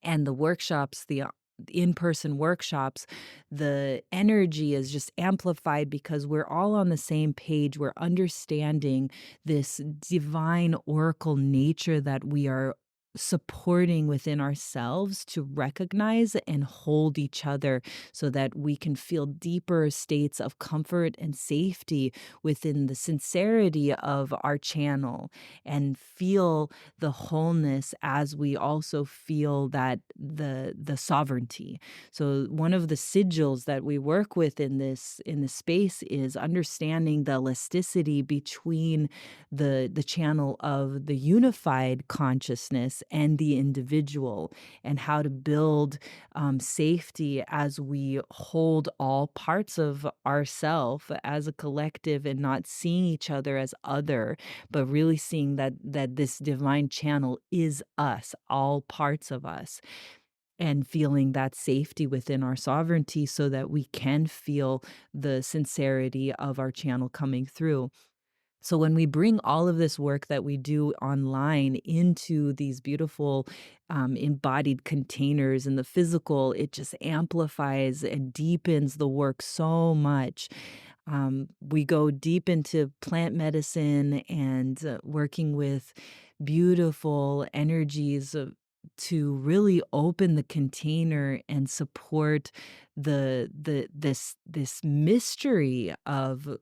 and the workshops, the in-person workshops, the energy is just amplified because we're all on the same page. We're understanding this divine oracle nature that we are supporting within ourselves to recognize and hold each other so that we can feel deeper states of comfort and safety within the sincerity of our channel and feel the wholeness as we also feel that the sovereignty. So one of the sigils that we work with in this space is understanding the elasticity between the channel of the unified consciousness and the individual, and how to build safety as we hold all parts of ourself as a collective and not seeing each other as other, but really seeing that this divine channel is us, all parts of us, and feeling that safety within our sovereignty so that we can feel the sincerity of our channel coming through. So when we bring all of this work that we do online into these beautiful embodied containers in the physical, it just amplifies and deepens the work so much. We go deep into plant medicine and working with beautiful energies to really open the container and support this mystery of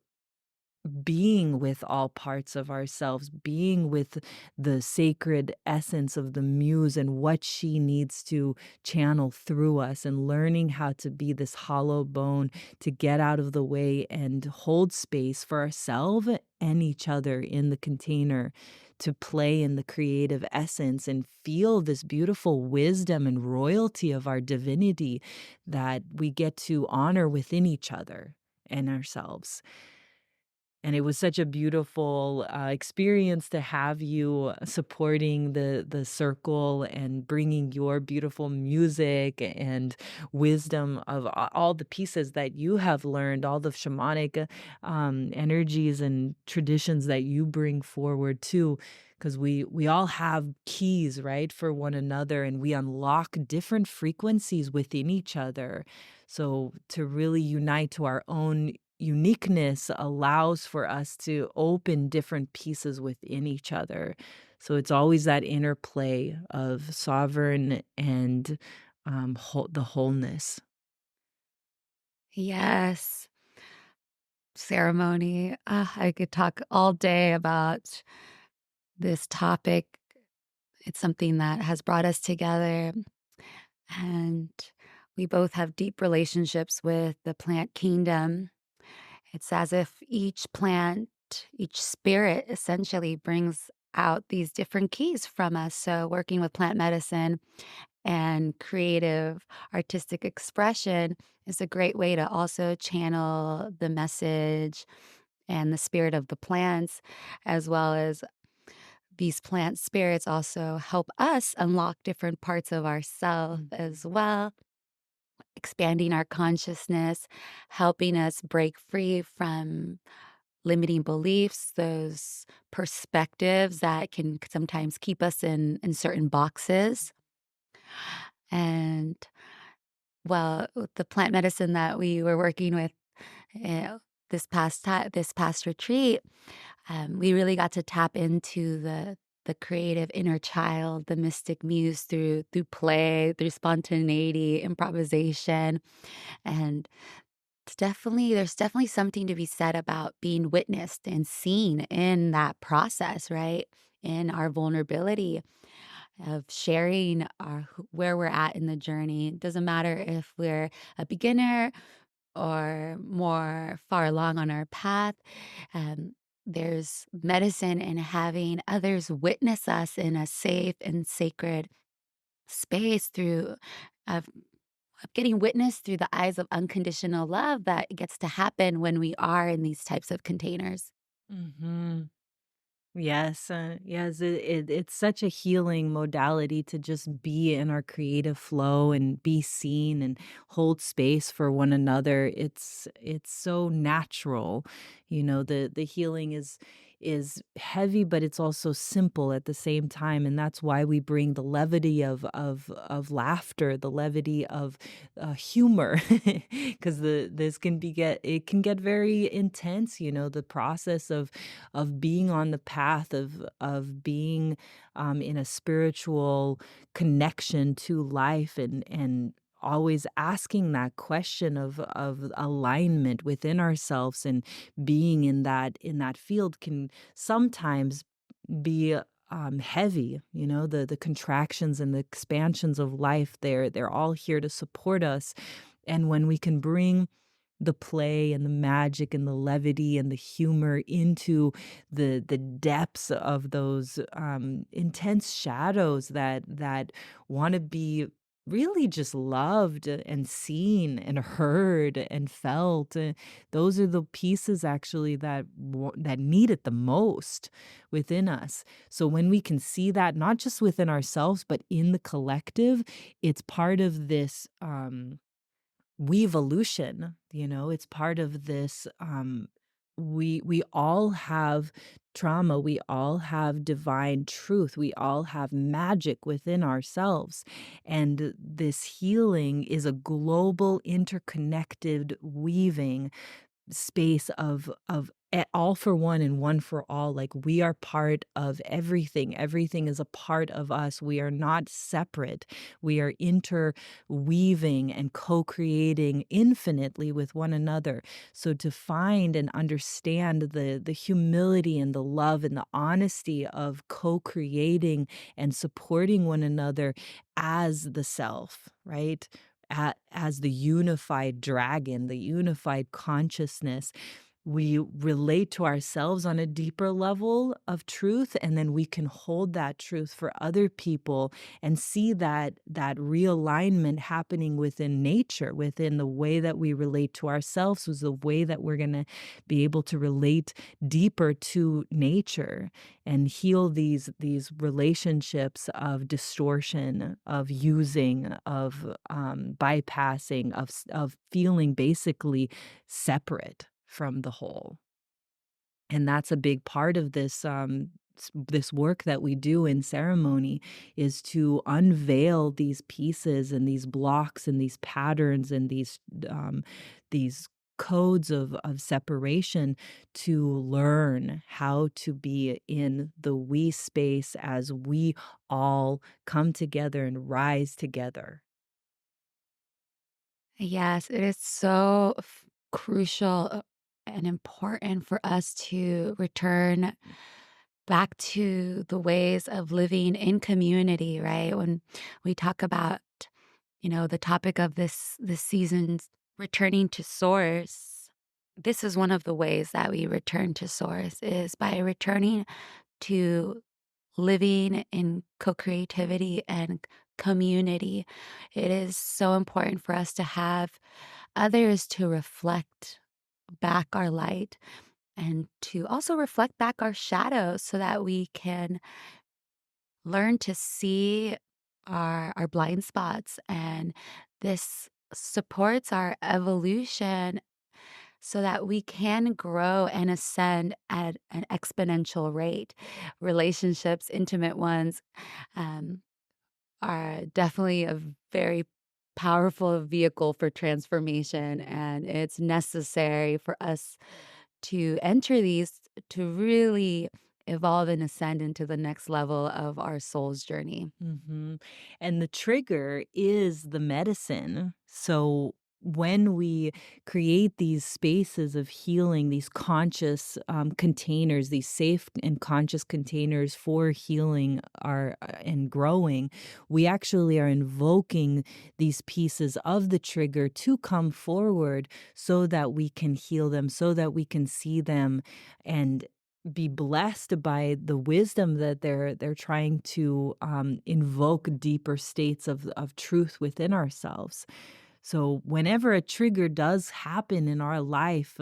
being with all parts of ourselves, being with the sacred essence of the muse and what she needs to channel through us, and learning how to be this hollow bone to get out of the way and hold space for ourselves and each other in the container, to play in the creative essence and feel this beautiful wisdom and royalty of our divinity that we get to honor within each other and ourselves. And it was such a beautiful, experience to have you supporting the circle and bringing your beautiful music and wisdom of all the pieces that you have learned, all the shamanic, energies and traditions that you bring forward too. Because we all have keys, right, for one another, and we unlock different frequencies within each other. So to really unite to our own uniqueness allows for us to open different pieces within each other. So it's always that interplay of sovereign and the wholeness. Yes, ceremony. I could talk all day about this topic. It's something that has brought us together, and we both have deep relationships with the plant kingdom. It's as if each plant, each spirit essentially brings out these different keys from us. So, working with plant medicine and creative artistic expression is a great way to also channel the message and the spirit of the plants, as well as these plant spirits also help us unlock different parts of ourself as well, expanding our consciousness, helping us break free from limiting beliefs, those perspectives that can sometimes keep us in certain boxes. And well, with the plant medicine that we were working with this past retreat, we really got to tap into the creative inner child, the mystic muse through play, through spontaneity, improvisation, and there's definitely something to be said about being witnessed and seen in that process, right? In our vulnerability of sharing where we're at in the journey. It doesn't matter if we're a beginner or more far along on our path. Um, there's medicine in having others witness us in a safe and sacred space through of getting witness through the eyes of unconditional love that gets to happen when we are in these types of containers. Hmm. Yes, yes, it's such a healing modality to just be in our creative flow and be seen and hold space for one another. It's so natural. The healing is heavy, but it's also simple at the same time, and that's why we bring the levity of laughter, the levity of humor, because the this can be get it can get very intense. The process of being on the path of being, in a spiritual connection to life, and always asking that question of alignment within ourselves, and being in that field can sometimes be heavy. The contractions and the expansions of life, they're all here to support us. And when we can bring the play and the magic and the levity and the humor into the depths of those intense shadows that want to be really just loved and seen and heard and felt. Those are the pieces actually that need it the most within us. So when we can see that not just within ourselves but in the collective, it's part of this weevolution. It's part of this. We all have trauma, we all have divine truth, we all have magic within ourselves, and this healing is a global interconnected weaving space of all for one and one for all. Like, we are part of everything. Everything is a part of us. We are not separate. We are interweaving and co-creating infinitely with one another. So to find and understand the humility and the love and the honesty of co-creating and supporting one another as the self, right? As the unified dragon, the unified consciousness, we relate to ourselves on a deeper level of truth, and then we can hold that truth for other people and see that realignment happening within nature, within the way that we relate to ourselves, was the way that we're going to be able to relate deeper to nature and heal these relationships of distortion, of using, of bypassing, of feeling basically separate from the whole. And that's a big part of this work that we do in ceremony, is to unveil these pieces and these blocks and these patterns and these codes of separation, to learn how to be in the we space as we all come together and rise together. Yes, it is so crucial and important for us to return back to the ways of living in community, right? When we talk about, the topic of this season's returning to source, this is one of the ways that we return to source is by returning to living in co-creativity and community. It is so important for us to have others to reflect back our light and to also reflect back our shadows so that we can learn to see our blind spots, and this supports our evolution so that we can grow and ascend at an exponential rate. Relationships, intimate ones, um, are definitely a very powerful vehicle for transformation, and it's necessary for us to enter these to really evolve and ascend into the next level of our soul's journey. Mhm. And the trigger is the medicine. So when we create these spaces of healing, these conscious containers, these safe and conscious containers for healing and growing, we actually are invoking these pieces of the trigger to come forward so that we can heal them, so that we can see them and be blessed by the wisdom that they're trying to invoke deeper states of truth within ourselves. So whenever a trigger does happen in our life,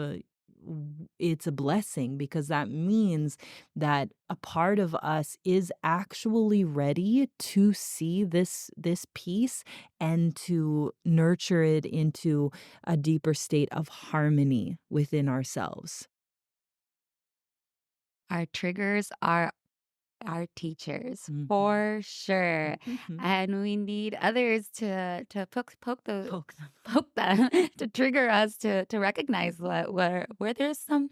it's a blessing, because that means that a part of us is actually ready to see this piece and to nurture it into a deeper state of harmony within ourselves. Our triggers are our teachers Mhm. for sure, Mhm. and we need others to Poke them. poke them to trigger us to recognize where there's some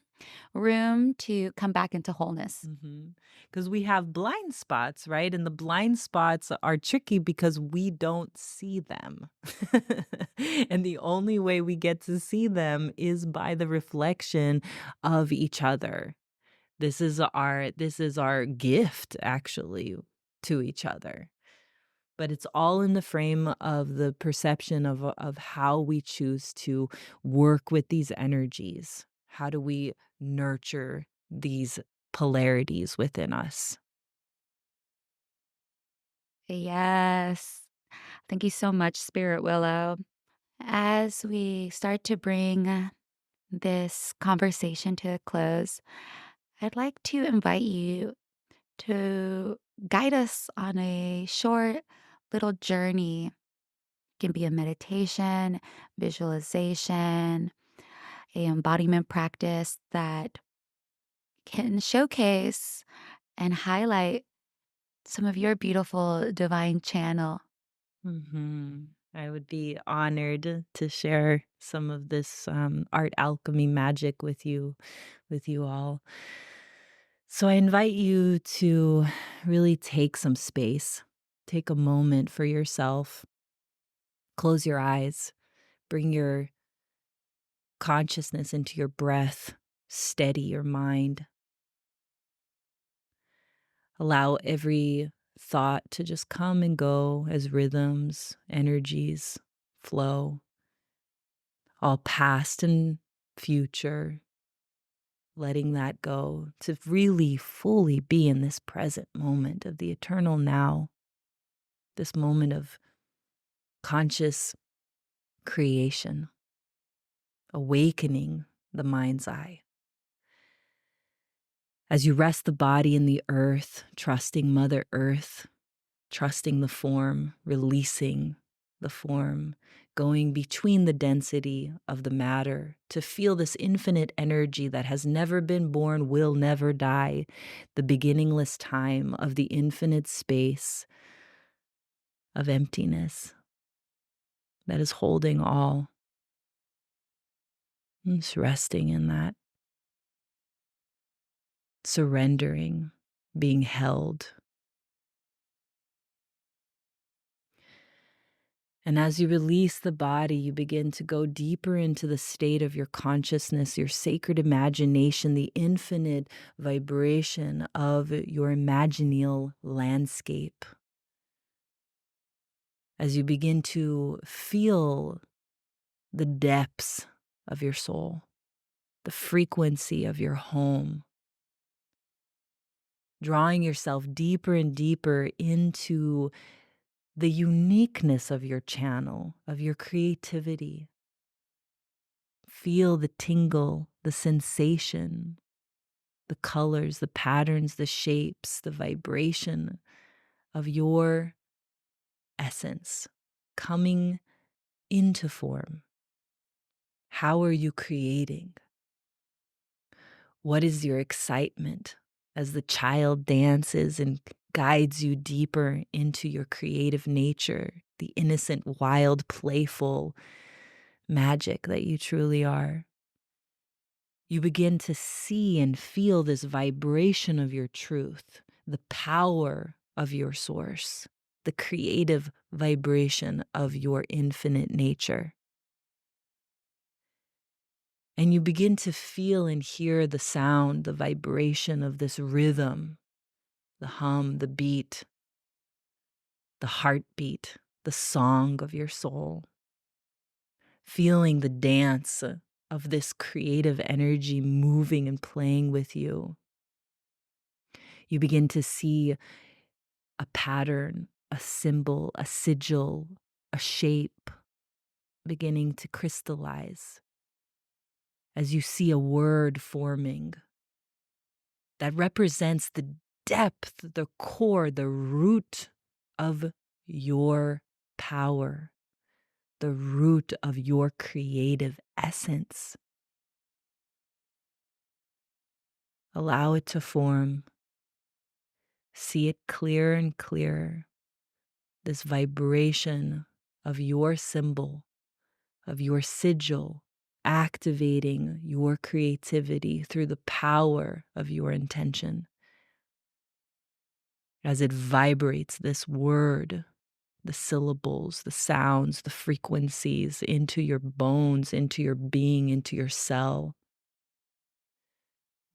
room to come back into wholeness. Because we have blind spots, right? And the blind spots are tricky because we don't see them. And the only way we get to see them is by the reflection of each other. This is our gift, actually, to each other. But it's all in the frame of the perception of how we choose to work with these energies. How do we nurture these polarities within us? Yes. Thank you so much, Spirit Willow. As we start to bring this conversation to a close, I'd like to invite you to guide us on a short little journey. It can be a meditation, visualization, a embodiment practice that can showcase and highlight some of your beautiful divine channel. Mhm. I would be honored to share some of this art alchemy magic with you all. So I invite you to really take some space, take a moment for yourself, close your eyes, bring your consciousness into your breath, steady your mind, allow every thought to just come and go as rhythms, energies flow, all past and future, letting that go to really fully be in this present moment of the eternal now, this moment of conscious creation, awakening the mind's eye. As you rest the body in the earth, trusting Mother Earth, trusting the form, releasing the form, going between the density of the matter to feel this infinite energy that has never been born, will never die, the beginningless time of the infinite space of emptiness that is holding all. And just resting in that, surrendering, being held. And as you release the body, you begin to go deeper into the state of your consciousness, your sacred imagination, the infinite vibration of your imaginal landscape. As you begin to feel the depths of your soul, the frequency of your home, drawing yourself deeper and deeper into the uniqueness of your channel, of your creativity. Feel the tingle, the sensation, the colors, the patterns, the shapes, the vibration of your essence coming into form. How are you creating? What is your excitement as the child dances and guides you deeper into your creative nature, the innocent, wild, playful magic that you truly are? You begin to see and feel this vibration of your truth, the power of your source, the creative vibration of your infinite nature. And you begin to feel and hear the sound, the vibration of this rhythm, the hum, the beat, the heartbeat, the song of your soul. Feeling the dance of this creative energy moving and playing with you. You begin to see a pattern, a symbol, a sigil, a shape beginning to crystallize as you see a word forming that represents the depth, the core, the root of your power, the root of your creative essence. Allow it to form. See it clearer and clearer. This vibration of your symbol, of your sigil, activating your creativity through the power of your intention. As it vibrates this word, the syllables, the sounds, the frequencies into your bones, into your being, into your cell,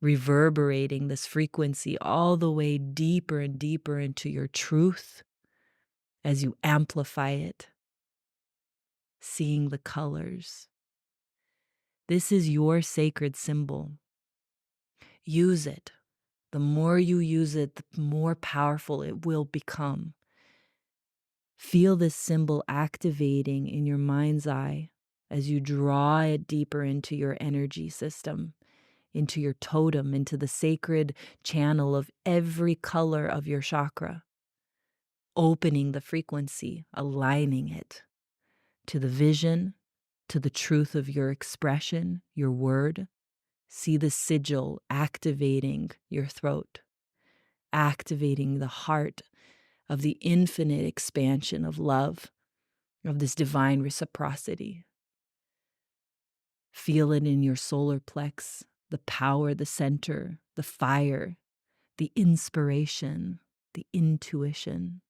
reverberating this frequency all the way deeper and deeper into your truth as you amplify it, seeing the colors. This is your sacred symbol. Use it. The more you use it, the more powerful it will become. Feel this symbol activating in your mind's eye as you draw it deeper into your energy system, into your totem, into the sacred channel of every color of your chakra, opening the frequency, aligning it to the vision, to the truth of your expression, your word. See the sigil activating your throat, activating the heart of the infinite expansion of love, of this divine reciprocity. Feel it in your solar plex, the power, the center, the fire, the inspiration, the intuition,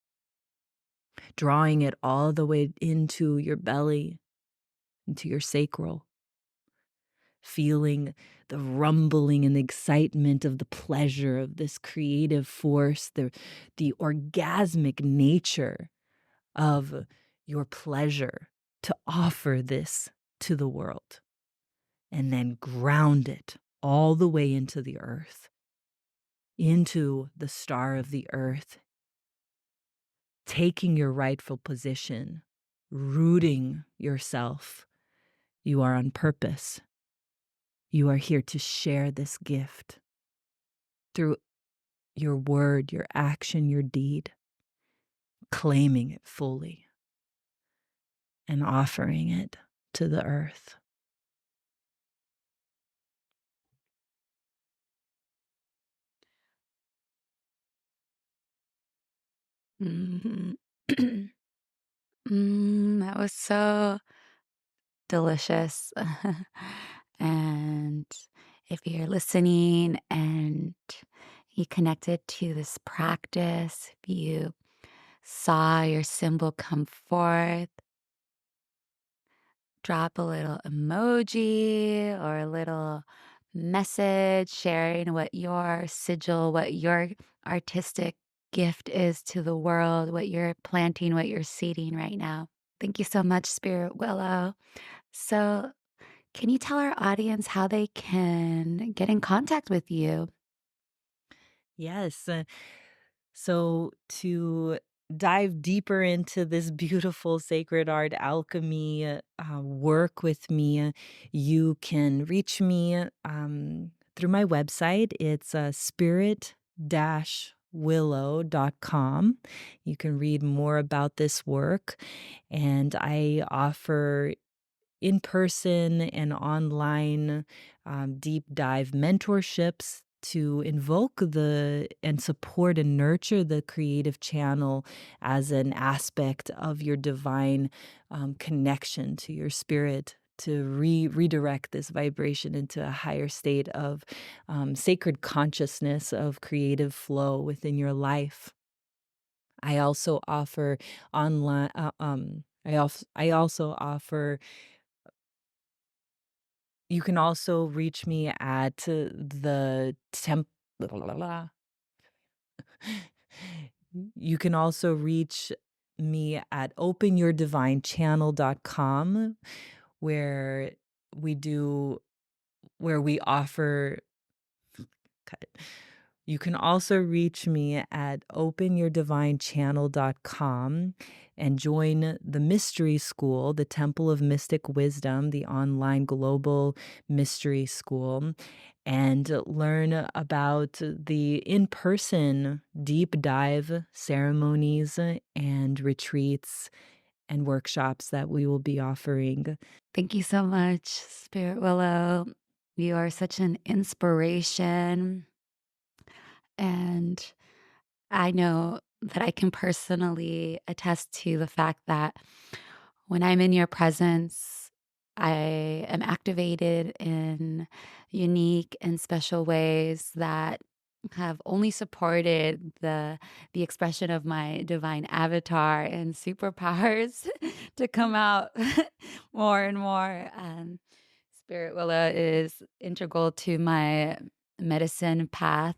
drawing it all the way into your belly, into your sacral, feeling the rumbling and excitement of the pleasure of this creative force, the orgasmic nature of your pleasure to offer this to the world, and then ground it all the way into the earth, into the star of the earth, taking your rightful position, rooting yourself. You are on purpose. You are here to share this gift through your word, your action, your deed, claiming it fully and offering it to the earth. Mhm. That was so delicious. And if you're listening and you connected to this practice, if you saw your symbol come forth, drop a little emoji or a little message sharing what your sigil, what your artistic gift is to the world, what you're planting, what you're seeding right now. Thank you so much, Spirit Willow. So, can you tell our audience how they can get in contact with you? Yes. So, to dive deeper into this beautiful sacred art alchemy, work with me, you can reach me through my website. It's spirit-willow.com. You can read more about this work, and I offer in person and online deep dive mentorships to invoke the and support and nurture the creative channel as an aspect of your divine connection to your spirit, to redirect this vibration into a higher state of sacred consciousness, of creative flow within your life. I also offer online. I also offer You can also reach me at the temp blah, blah, blah. You can also reach me at openyourdivinechannel.com, where we do where we offer cut it. You can also reach me at openyourdivinechannel.com and join the Mystery School, the Temple of Mystic Wisdom, the online global mystery school, and learn about the in person deep dive ceremonies and retreats and workshops that we will be offering. Thank you so much, Spirit Willow. You are such an inspiration. And I know that I can personally attest to the fact that when I'm in your presence, I am activated in unique and special ways that have only supported the expression of my divine avatar and superpowers to come out more and more. Spirit Willa is integral to my medicine path,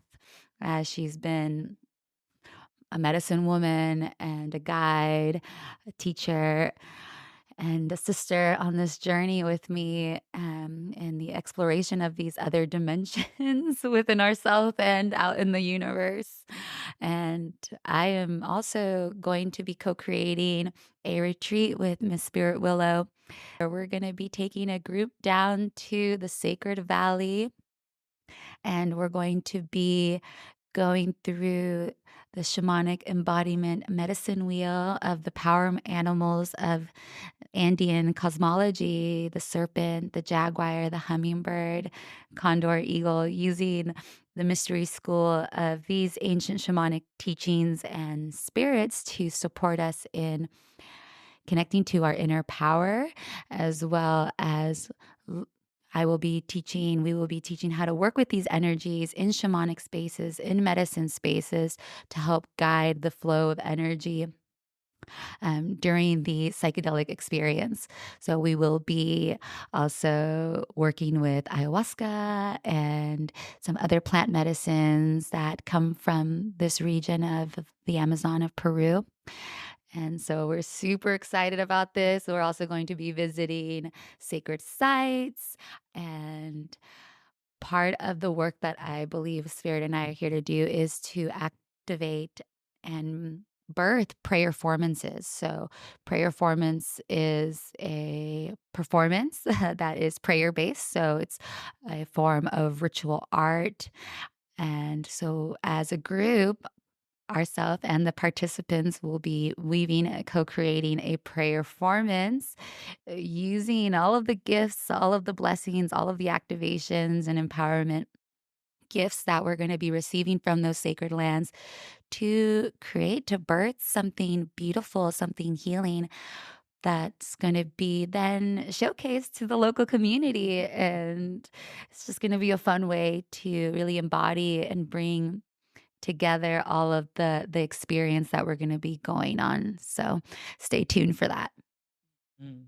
as she's been a medicine woman and a guide, a teacher, and a sister on this journey with me, in the exploration of these other dimensions within ourselves and out in the universe. And I am also going to be co creating a retreat with Miss Spirit Willow, where we're going to be taking a group down to the Sacred Valley, and we're going to be going through the shamanic embodiment medicine wheel of the power animals of Andean cosmology, the serpent, the jaguar, the hummingbird, condor, eagle, using the mystery school of these ancient shamanic teachings and spirits to support us in connecting to our inner power, as well as l- we will be teaching how to work with these energies in shamanic spaces, in medicine spaces to help guide the flow of energy during the psychedelic experience. So we will be also working with ayahuasca and some other plant medicines that come from this region of the Amazon of Peru. And so we're super excited about this. We're also going to be visiting sacred sites, and part of the work that I believe Spirit and I are here to do is to activate and birth prayer formances. So, prayer formance is a performance that is prayer based. So, it's a form of ritual art. And so, as a group, ourselves and the participants will be weaving, co creating a prayer formance using all of the gifts, all of the blessings, all of the activations and empowerment gifts that we're going to be receiving from those sacred lands to create, to birth something beautiful, something healing that's going to be then showcased to the local community. And it's just going to be a fun way to really embody and bring together all of the experience that we're going to be going on. So stay tuned for that. Mm.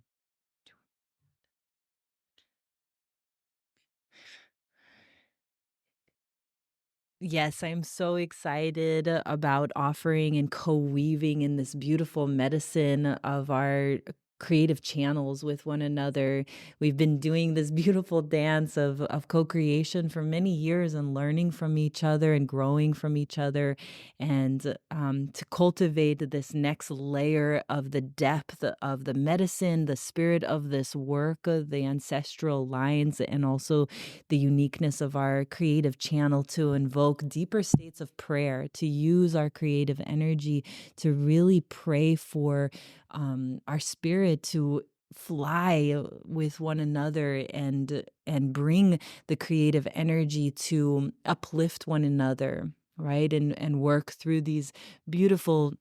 Yes, I'm so excited about offering and co-weaving in this beautiful medicine of our creative channels with one another. We've been doing this beautiful dance of co-creation for many years and learning from each other and growing from each other, and to cultivate this next layer of the depth of the medicine, the spirit of this work, the ancestral lines, and also the uniqueness of our creative channel to invoke deeper states of prayer, to use our creative energy to really pray for our spirit to fly with one another and bring the creative energy to uplift one another, right, and work through these beautiful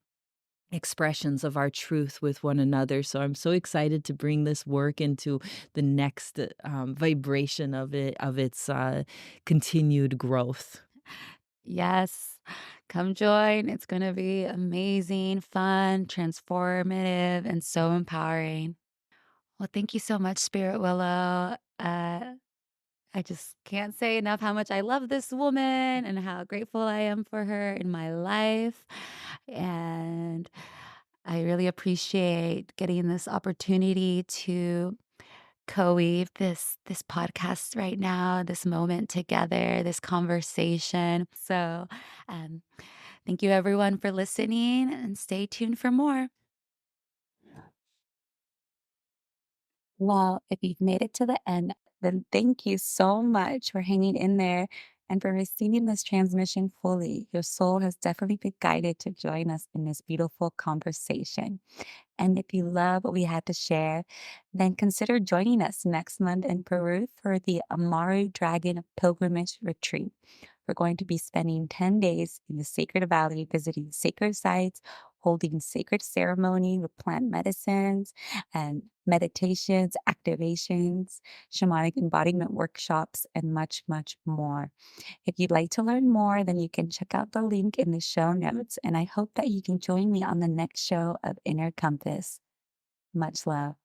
expressions of our truth with one another. So I'm so excited to bring this work into the next vibration of its continued growth. Yes, come join. It's going to be amazing, fun, transformative, and so empowering. Well, thank you so much, Spirit Willow. I just can't say enough how much I love this woman and how grateful I am for her in my life. And I really appreciate getting this opportunity to co-weave this podcast right now, this moment together, this conversation. So, um, thank you everyone for listening, and stay tuned for more. Well, if you've made it to the end, then thank you so much for hanging in there and for receiving this transmission fully. Your soul has definitely been guided to join us in this beautiful conversation. And if you love what we had to share, then consider joining us next month in Peru for the Amaru Dragon Pilgrimage Retreat. We're going to be spending 10 days in the Sacred Valley, visiting sacred sites, holding sacred ceremony with plant medicines and meditations, activations, shamanic embodiment workshops, and much, much more. If you'd like to learn more, then you can check out the link in the show notes. And I hope that you can join me on the next show of Inner Compass. Much love.